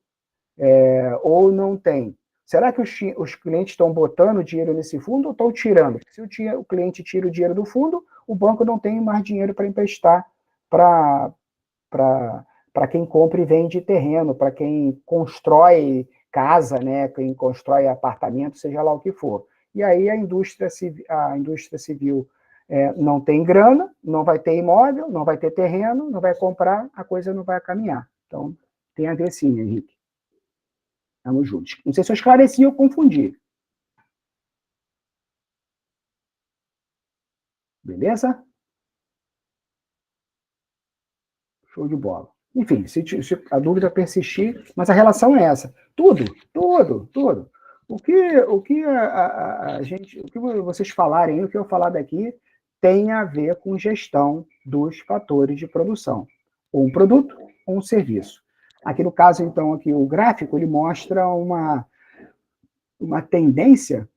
Ou não tem? Será que os clientes estão botando dinheiro nesse fundo ou estão tirando? Se o cliente tira o dinheiro do fundo, o banco não tem mais dinheiro para emprestar para quem compra e vende terreno, para quem constrói casa, né, quem constrói apartamento, seja lá o que for. E aí a indústria civil não tem grana, não vai ter imóvel, não vai ter terreno, não vai comprar, a coisa não vai caminhar. Então, tem a ver sim, Henrique. Estamos juntos. Não sei se eu esclareci ou confundi. Beleza? Show de bola. Enfim, se a dúvida persistir, mas a relação é essa. Tudo. O que vocês falarem, o que eu falar daqui, tem a ver com gestão dos fatores de produção. Ou um produto, ou um serviço. Aqui no caso, então, aqui o gráfico, ele mostra uma tendência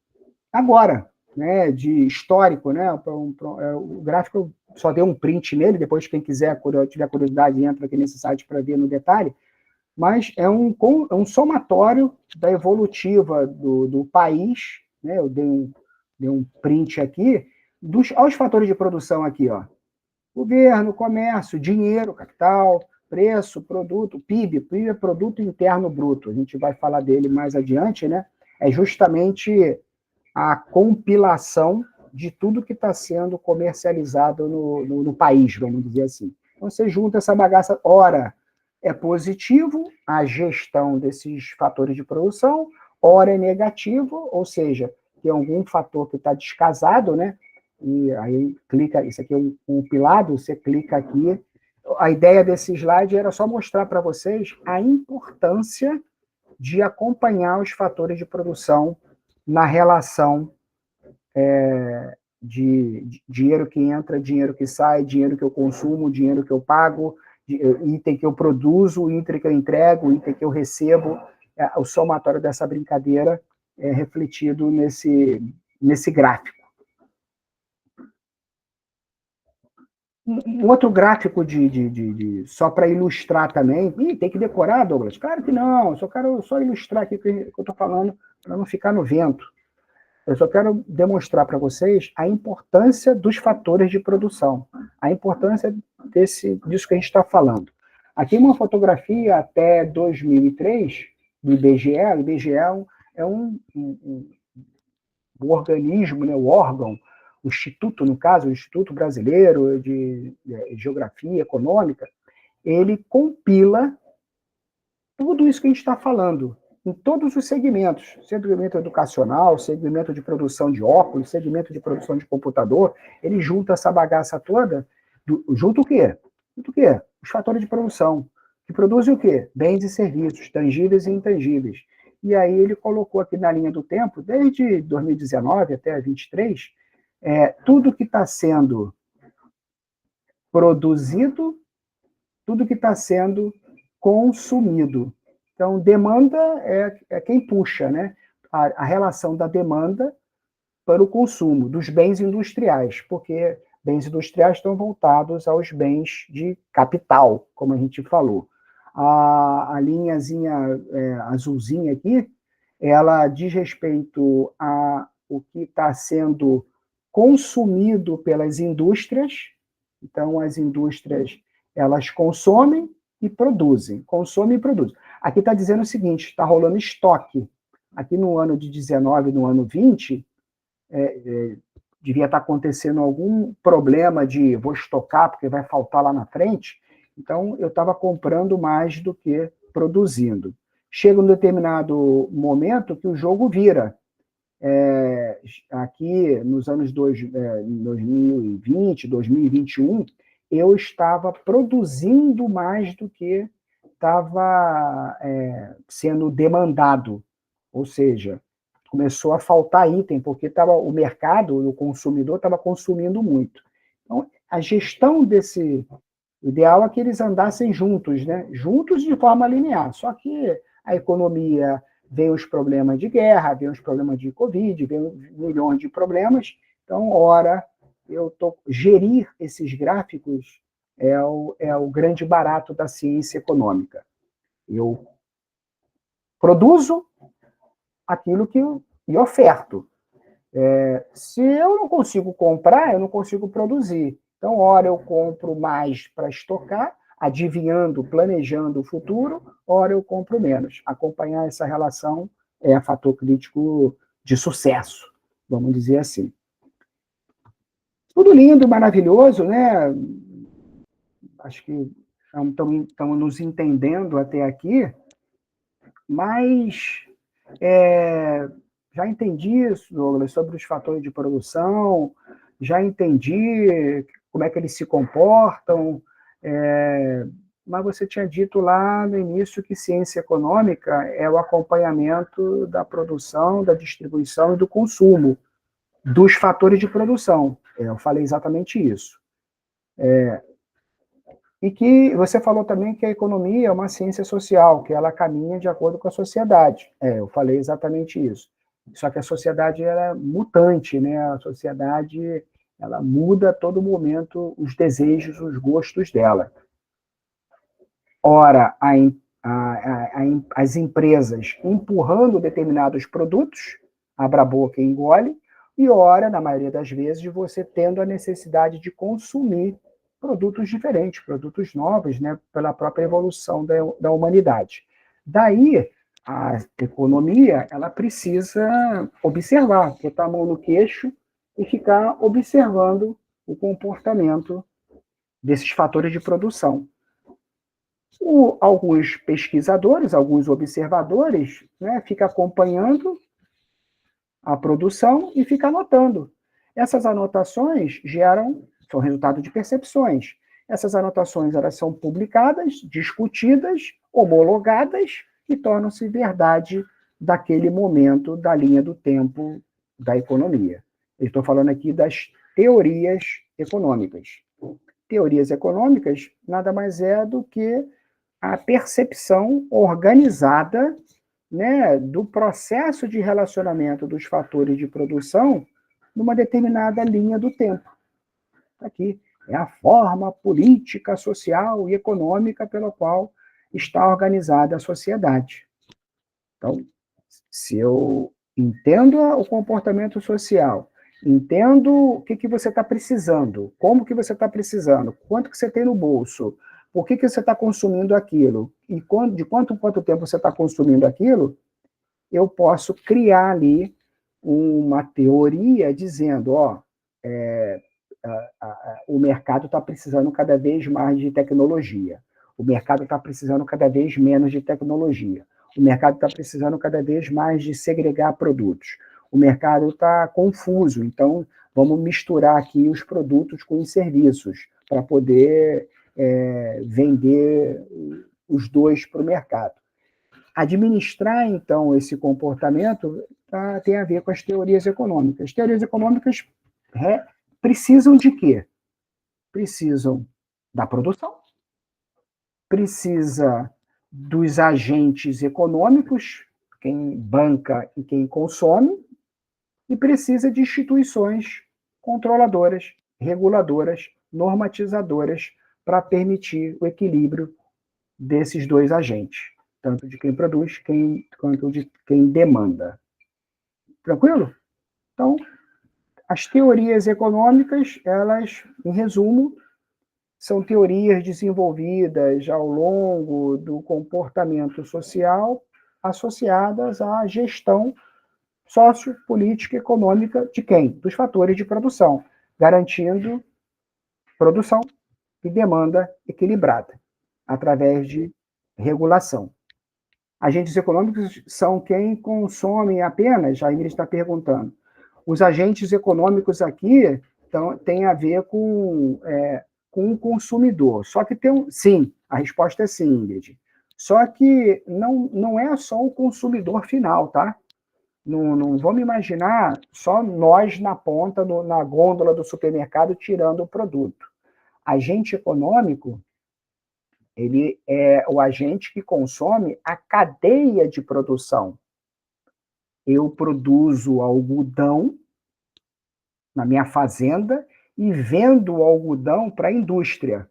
agora, né, de histórico, né? O gráfico só deu um print nele, depois quem quiser, tiver curiosidade, entra aqui nesse site para ver no detalhe, mas é um somatório da evolutiva do país, né? Eu dei um print aqui, aos fatores de produção aqui, ó. Governo, comércio, dinheiro, capital, preço, produto, PIB é Produto Interno Bruto, a gente vai falar dele mais adiante, né? É justamente a compilação de tudo que está sendo comercializado no país, vamos dizer assim. Então, você junta essa bagaça, ora é positivo a gestão desses fatores de produção, ora é negativo, ou seja, tem algum fator que está descasado, né? E aí clica, isso aqui é um compilado, você clica aqui. A ideia desse slide era só mostrar para vocês a importância de acompanhar os fatores de produção na relação de dinheiro que entra, dinheiro que sai, dinheiro que eu consumo, dinheiro que eu pago, item que eu produzo, item que eu entrego, item que eu recebo. O somatório dessa brincadeira é refletido nesse gráfico. Um outro gráfico só para ilustrar também. Tem que decorar, Douglas? Claro que não, eu quero só ilustrar aqui o que eu estou falando, para não ficar no vento. Eu só quero demonstrar para vocês a importância dos fatores de produção, a importância disso que a gente está falando. Aqui uma fotografia até 2003 do IBGE. O IBGE é um organismo, né, o órgão, o Instituto, no caso, o Instituto Brasileiro de Geografia Econômica, ele compila tudo isso que a gente está falando, em todos os segmentos, segmento educacional, segmento de produção de óculos, segmento de produção de computador, ele junta essa bagaça toda, junto o quê? Junto o quê? Os fatores de produção, que produzem o quê? Bens e serviços, tangíveis e intangíveis. E aí ele colocou aqui na linha do tempo, desde 2019 até 2023, tudo que está sendo produzido, tudo que está sendo consumido. Então, demanda é quem puxa, né? A relação da demanda para o consumo dos bens industriais, porque bens industriais estão voltados aos bens de capital, como a gente falou. A linhazinha azulzinha aqui, ela diz respeito ao que está sendo consumido pelas indústrias. Então, as indústrias, elas consomem e produzem. Consomem e produzem. Aqui está dizendo o seguinte, está rolando estoque. Aqui no ano de 19, no ano 20, devia estar acontecendo algum problema de vou estocar porque vai faltar lá na frente. Então, eu estava comprando mais do que produzindo. Chega um determinado momento que o jogo vira. Aqui nos anos 2020, 2021, eu estava produzindo mais do que estava sendo demandado. Ou seja, começou a faltar item, porque o mercado, o consumidor, estava consumindo muito. Então, a gestão o ideal é que eles andassem juntos, né? Juntos de forma linear. Só que a economia vem os problemas de guerra, vem os problemas de Covid, vem milhões de problemas. Então, ora, gerir esses gráficos é o grande barato da ciência econômica. Eu produzo aquilo que eu oferto. Se eu não consigo comprar, eu não consigo produzir. Então, ora eu compro mais para estocar, adivinhando, planejando o futuro, ora eu compro menos. Acompanhar essa relação é fator crítico de sucesso, vamos dizer assim. Tudo lindo, maravilhoso, né? Acho que estamos nos entendendo até aqui, mas já entendi isso, Douglas, sobre os fatores de produção, já entendi como é que eles se comportam, mas você tinha dito lá no início que ciência econômica é o acompanhamento da produção, da distribuição e do consumo dos fatores de produção. Eu falei exatamente isso. E que você falou também que a economia é uma ciência social, que ela caminha de acordo com a sociedade. Eu falei exatamente isso. Só que a sociedade é mutante, né? A sociedade ela muda a todo momento os desejos, os gostos dela. Ora, as empresas empurrando determinados produtos, abra a boca e engole, e ora, na maioria das vezes, você tendo a necessidade de consumir produtos diferentes, produtos novos, né, pela própria evolução da humanidade. Daí, a economia ela precisa observar, botar a mão no queixo e ficar observando o comportamento desses fatores de produção. Alguns pesquisadores, alguns observadores, né, ficam acompanhando a produção e ficam anotando. Essas anotações são resultado de percepções. Essas anotações elas são publicadas, discutidas, homologadas e tornam-se verdade daquele momento, da linha do tempo da economia. Eu estou falando aqui das teorias econômicas. Teorias econômicas nada mais é do que a percepção organizada, né, do processo de relacionamento dos fatores de produção numa determinada linha do tempo. Aqui é a forma política, social e econômica pela qual está organizada a sociedade. Então, se eu entendo o comportamento social, entendo o que você está precisando, como que você está precisando, quanto que você tem no bolso, por que você está consumindo aquilo, e de quanto em quanto tempo você está consumindo aquilo, eu posso criar ali uma teoria dizendo, o mercado está precisando cada vez mais de tecnologia, o mercado está precisando cada vez menos de tecnologia, o mercado está precisando cada vez mais de segregar produtos, o mercado está confuso, então vamos misturar aqui os produtos com os serviços para poder vender os dois para o mercado. Administrar, então, esse comportamento tem a ver com as teorias econômicas. As teorias econômicas precisam de quê? Precisam da produção, precisa dos agentes econômicos, quem banca e quem consome, e precisa de instituições controladoras, reguladoras, normatizadoras, para permitir o equilíbrio desses dois agentes, tanto de quem produz quanto de quem demanda. Tranquilo? Então, as teorias econômicas, elas, em resumo, são teorias desenvolvidas ao longo do comportamento social associadas à gestão sociopolítica e econômica de quem? Dos fatores de produção, garantindo produção e demanda equilibrada, através de regulação. Agentes econômicos são quem consome apenas, a Ingrid está perguntando. Os agentes econômicos aqui têm a ver com o consumidor. Só que sim, a resposta é sim, Ingrid. Só que não é só o consumidor final, tá? Não vamos imaginar só nós na ponta, na gôndola do supermercado, tirando o produto. Agente econômico, ele é o agente que consome a cadeia de produção. Eu produzo algodão na minha fazenda e vendo o algodão para a indústria.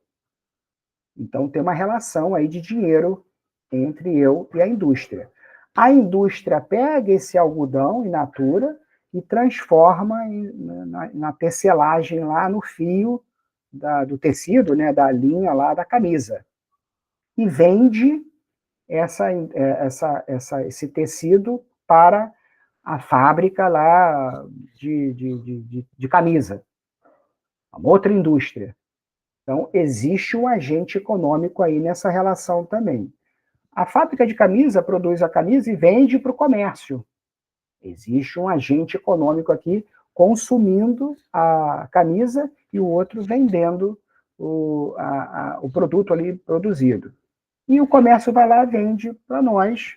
Então, tem uma relação aí de dinheiro entre eu e a indústria. A indústria pega esse algodão in natura e transforma na tecelagem lá no fio do tecido, né, da linha lá da camisa. E vende esse tecido para a fábrica lá de camisa. Uma outra indústria. Então, existe um agente econômico aí nessa relação também. A fábrica de camisa produz a camisa e vende para o comércio. Existe um agente econômico aqui consumindo a camisa e o outro vendendo o produto ali produzido. E o comércio vai lá e vende para nós,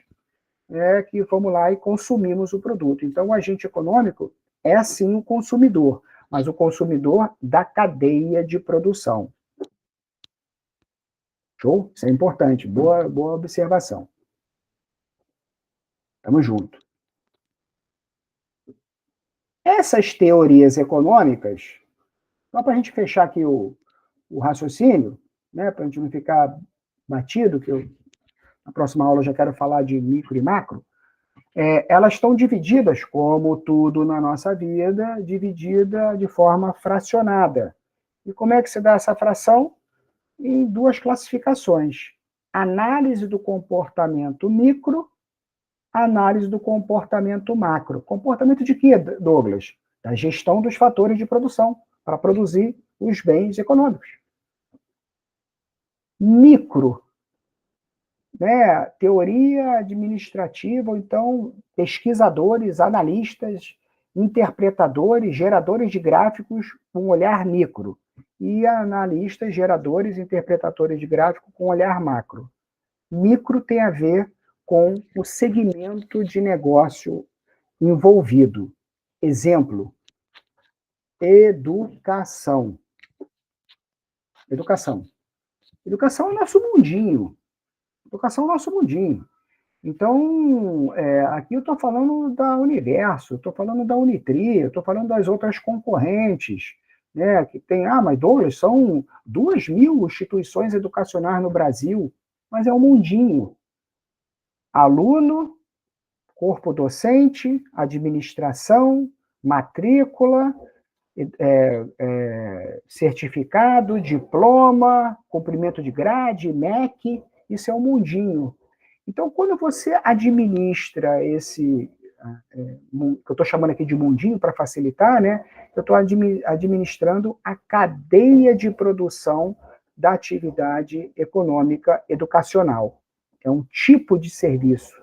que vamos lá e consumimos o produto. Então, o agente econômico é, sim, o consumidor, mas o consumidor da cadeia de produção. Show? Isso é importante. Boa observação. Tamo junto. Essas teorias econômicas, só para a gente fechar aqui o raciocínio, né, para a gente não ficar batido, que na próxima aula eu já quero falar de micro e macro, elas estão divididas, como tudo na nossa vida, dividida de forma fracionada. E como é que se dá essa fração? Em duas classificações. Análise do comportamento micro, análise do comportamento macro. Comportamento de quê, Douglas? Da gestão dos fatores de produção, para produzir os bens econômicos. Micro, né, teoria administrativa, ou então pesquisadores, analistas, interpretadores, geradores de gráficos com olhar micro, e analistas, geradores, interpretadores de gráfico com olhar macro. Micro tem a ver com o segmento de negócio envolvido. Exemplo, educação. Educação. Educação é nosso mundinho. Educação é nosso mundinho. Então, aqui eu estou falando da Universo, estou falando da Unitri, estou falando das outras concorrentes, né, que tem, mas Douglas, são 2.000 instituições educacionais no Brasil, mas é um mundinho. Aluno, corpo docente, administração, matrícula, certificado, diploma, cumprimento de grade, MEC, isso é um mundinho. Então, quando você administra esse, que eu estou chamando aqui de mundinho para facilitar, né, eu estou administrando a cadeia de produção da atividade econômica educacional. É um tipo de serviço.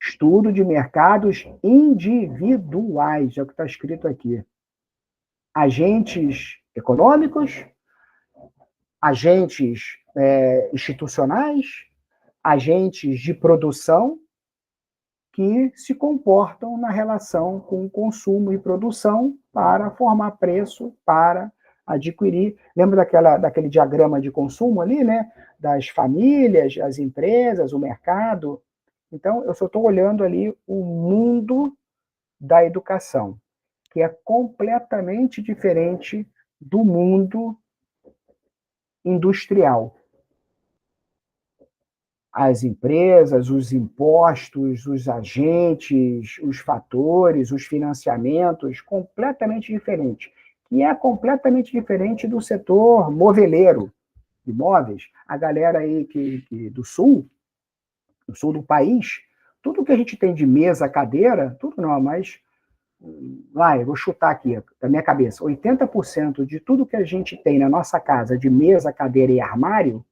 Estudo de mercados individuais, é o que está escrito aqui. Agentes econômicos, agentes institucionais, agentes de produção que se comportam na relação com consumo e produção para formar preço, para adquirir. Lembra daquele diagrama de consumo ali, né? Das famílias, as empresas, o mercado. Então, eu só estou olhando ali o mundo da educação, que é completamente diferente do mundo industrial. As empresas, os impostos, os agentes, os fatores, os financiamentos, completamente diferente. E é completamente diferente do setor moveleiro, imóveis. A galera aí do sul do país, tudo que a gente tem de mesa, cadeira, tudo não, mas eu vou chutar aqui, da minha cabeça, 80% de tudo que a gente tem na nossa casa de mesa, cadeira e armário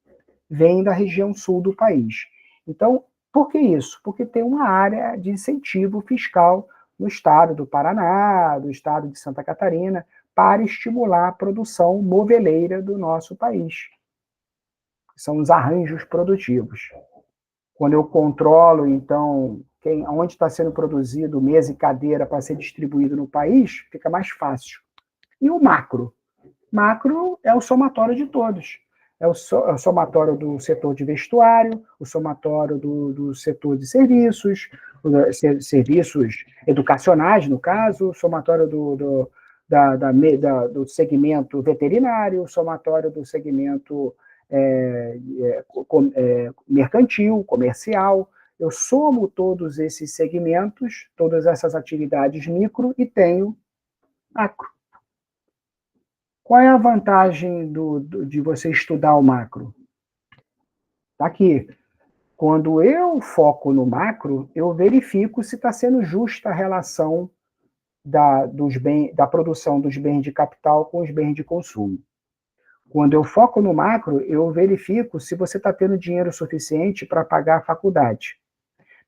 vem da região sul do país. Então, por que isso? Porque tem uma área de incentivo fiscal no estado do Paraná, do estado de Santa Catarina, para estimular a produção moveleira do nosso país. São os arranjos produtivos. Quando eu controlo, então, onde está sendo produzido mesa e cadeira para ser distribuído no país, fica mais fácil. E o macro? Macro é o somatório de todos. É o somatório do setor de vestuário, o somatório do setor de serviços, serviços educacionais, no caso, o somatório do segmento veterinário, o somatório do segmento mercantil, comercial. Eu somo todos esses segmentos, todas essas atividades micro e tenho macro. Qual é a vantagem de você estudar o macro? Está aqui. Quando eu foco no macro, eu verifico se está sendo justa a relação da produção dos bens de capital com os bens de consumo. Quando eu foco no macro, eu verifico se você está tendo dinheiro suficiente para pagar a faculdade,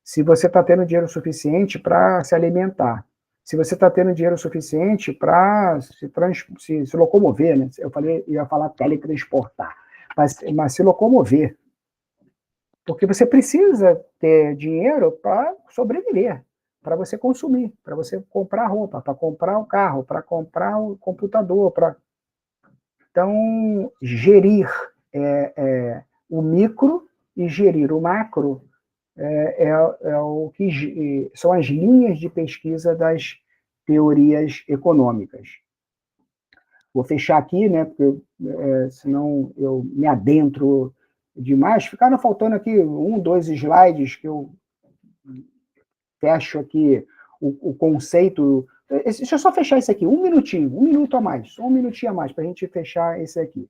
se você está tendo dinheiro suficiente para se alimentar, se você está tendo dinheiro suficiente para se locomover, né? Ia falar teletransportar, mas se locomover. Porque você precisa ter dinheiro para sobreviver, para você consumir, para você comprar roupa, para comprar o carro, para comprar o computador. Então, gerir o micro e gerir o macro o que são as linhas de pesquisa das teorias econômicas. Vou fechar aqui, né, porque senão eu me adentro demais. Ficaram faltando aqui 1, 2 slides que eu fecho aqui o conceito. Deixa eu só fechar esse aqui, 1 minuto a mais, só 1 minutinho a mais, para a gente fechar esse aqui.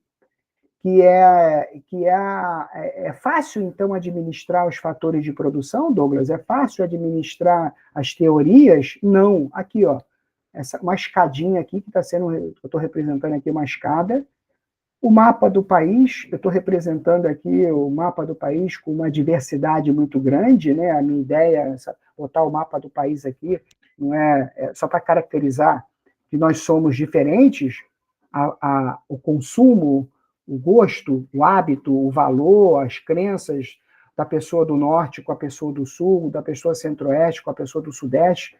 Que é fácil, então, administrar os fatores de produção, Douglas? É fácil administrar as teorias? Não. Aqui, ó, uma escadinha aqui, que está sendo, eu estou representando aqui uma escada. O mapa do país, eu estou representando aqui o mapa do país com uma diversidade muito grande, né? A minha ideia é botar o mapa do país aqui, não é só para caracterizar que nós somos diferentes, o consumo, o gosto, o hábito, o valor, as crenças da pessoa do norte com a pessoa do sul, da pessoa centro-oeste com a pessoa do sudeste.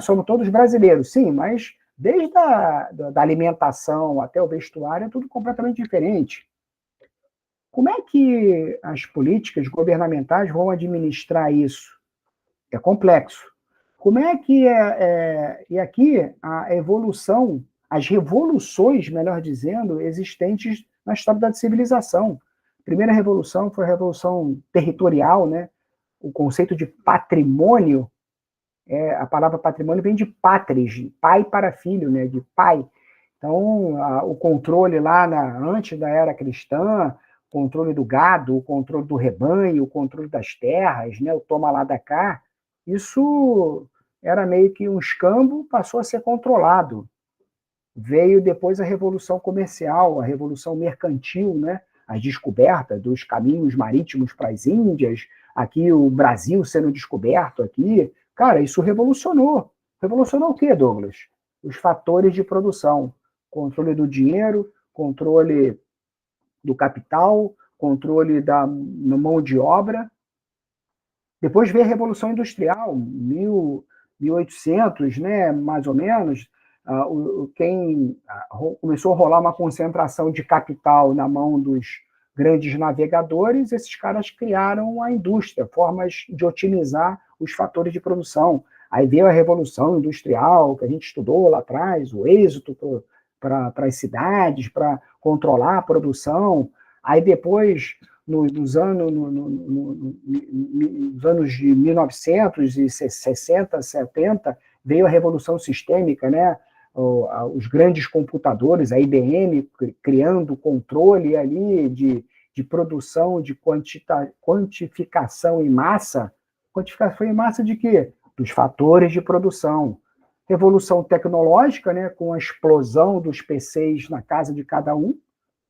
Somos todos brasileiros, sim, mas desde da alimentação até o vestuário é tudo completamente diferente. Como é que as políticas governamentais vão administrar isso? É complexo. Como é que e aqui a evolução, as revoluções, melhor dizendo, existentes na história da civilização. A primeira revolução foi a revolução territorial, né? O conceito de patrimônio, a palavra patrimônio vem de patris, de pai para filho, né? De pai. Então, o controle lá antes da era cristã, o controle do gado, o controle do rebanho, o controle das terras, né? O toma lá da cá, isso era meio que um escambo, passou a ser controlado. Veio depois a Revolução Comercial, a Revolução Mercantil, né? As descobertas dos caminhos marítimos para as Índias, aqui o Brasil sendo descoberto aqui. Cara, isso revolucionou. Revolucionou o quê, Douglas? Os fatores de produção. Controle do dinheiro, controle do capital, controle da mão de obra. Depois veio a Revolução Industrial, 1800, né, mais ou menos, começou a rolar uma concentração de capital na mão dos grandes navegadores, esses caras criaram a indústria, formas de otimizar os fatores de produção. Aí veio a Revolução Industrial, que a gente estudou lá atrás, o êxito para as cidades, para controlar a produção. Aí depois, nos anos de 1960, 70, veio a Revolução Sistêmica, né? Os grandes computadores, a IBM criando controle ali de produção, de quantificação em massa. Quantificação em massa de quê? Dos fatores de produção. Revolução tecnológica, né, com a explosão dos PCs na casa de cada um,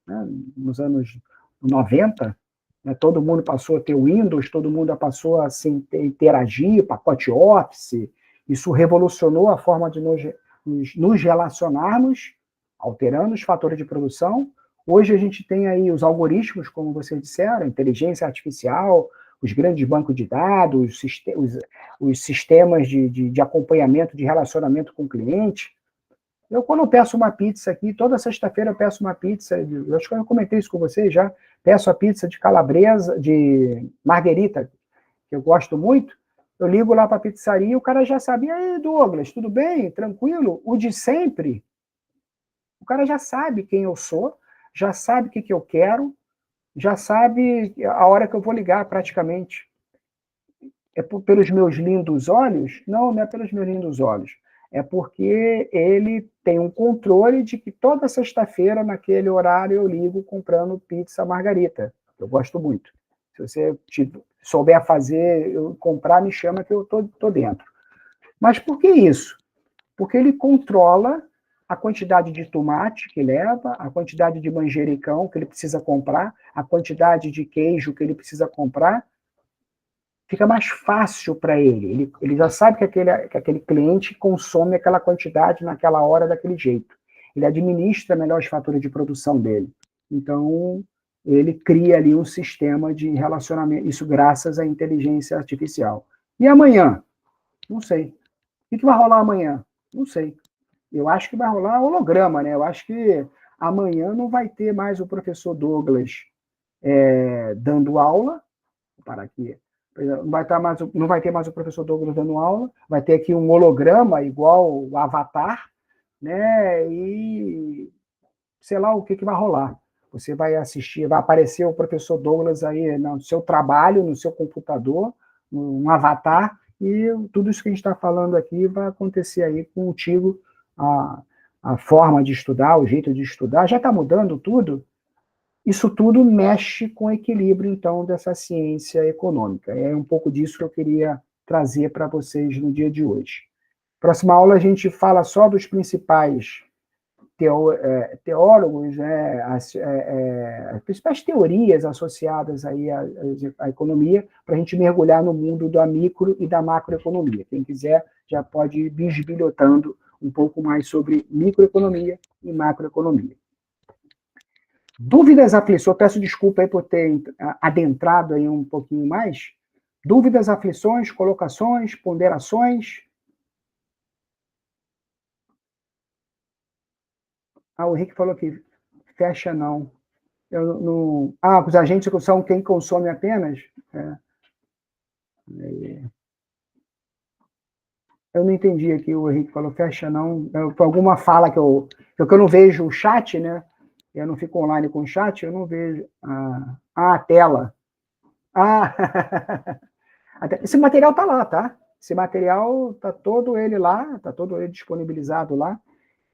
né, nos anos 90, né, todo mundo passou a ter Windows, todo mundo passou a se interagir, pacote Office. Isso revolucionou a forma de nos relacionarmos, alterando os fatores de produção. Hoje a gente tem aí os algoritmos, como vocês disseram, a inteligência artificial, os grandes bancos de dados, os sistemas de acompanhamento, de relacionamento com o cliente. Eu, quando eu peço uma pizza aqui, toda sexta-feira eu peço uma pizza, eu acho que eu comentei isso com vocês já, peço a pizza de calabresa, de marguerita, que eu gosto muito. Eu ligo lá para a pizzaria e o cara já sabe, e aí, Douglas, tudo bem? Tranquilo? O de sempre? O cara já sabe quem eu sou, já sabe o que eu quero, já sabe a hora que eu vou ligar, praticamente. É pelos meus lindos olhos? Não, não é pelos meus lindos olhos. É porque ele tem um controle de que toda sexta-feira, naquele horário, eu ligo comprando pizza margarita. Eu gosto muito. Se você souber fazer, comprar, me chama que eu tô dentro. Mas por que isso? Porque ele controla a quantidade de tomate que leva, a quantidade de manjericão que ele precisa comprar, a quantidade de queijo que ele precisa comprar. Fica mais fácil para ele. Ele já sabe que aquele cliente consome aquela quantidade naquela hora, daquele jeito. Ele administra melhor os fatores de produção dele. Então, ele cria ali um sistema de relacionamento, isso graças à inteligência artificial. E amanhã? Não sei. O que vai rolar amanhã? Não sei. Eu acho que vai rolar holograma, né? Eu acho que amanhã não vai ter mais o professor Douglas dando aula. Vou parar aqui Não vai ter mais o professor Douglas dando aula, vai ter aqui um holograma igual o Avatar, né? E sei lá o que vai rolar. Você vai assistir, vai aparecer o professor Douglas aí no seu trabalho, no seu computador, um avatar, e tudo isso que a gente está falando aqui vai acontecer aí contigo, a forma de estudar, o jeito de estudar, já está mudando tudo. Isso tudo mexe com o equilíbrio, então, dessa ciência econômica. É um pouco disso que eu queria trazer para vocês no dia de hoje. Próxima aula a gente fala só dos principais teólogos, né, as principais teorias associadas aí à economia, para a gente mergulhar no mundo da micro e da macroeconomia. Quem quiser já pode ir bisbilhotando um pouco mais sobre microeconomia e macroeconomia. Dúvidas, aflições, eu peço desculpa aí por ter adentrado aí um pouquinho mais. Dúvidas, aflições, colocações, ponderações? O Henrique falou que fecha não. Eu não. Os agentes são quem consome apenas? Eu não entendi aqui, o Henrique falou fecha não. Foi alguma fala que eu não vejo o chat, né? Eu não fico online com o chat, eu não vejo a tela. Esse material está lá, tá? Esse material está todo ele lá, está todo ele disponibilizado lá.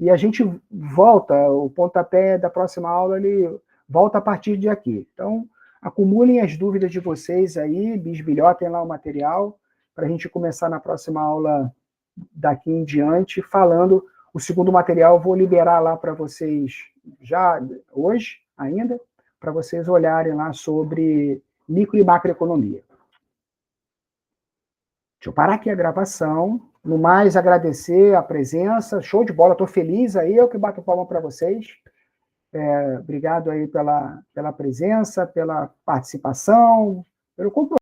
E a gente volta, o pontapé da próxima aula, ele volta a partir de aqui. Então, acumulem as dúvidas de vocês aí, bisbilhotem lá o material, para a gente começar na próxima aula daqui em diante, falando o segundo material, vou liberar lá para vocês já hoje, ainda, para vocês olharem lá sobre micro e macroeconomia. Deixa eu parar aqui a gravação. No mais, agradecer a presença. Show de bola, estou feliz aí, eu que bato palma para vocês. Obrigado aí pela presença, pela participação, pelo compromisso.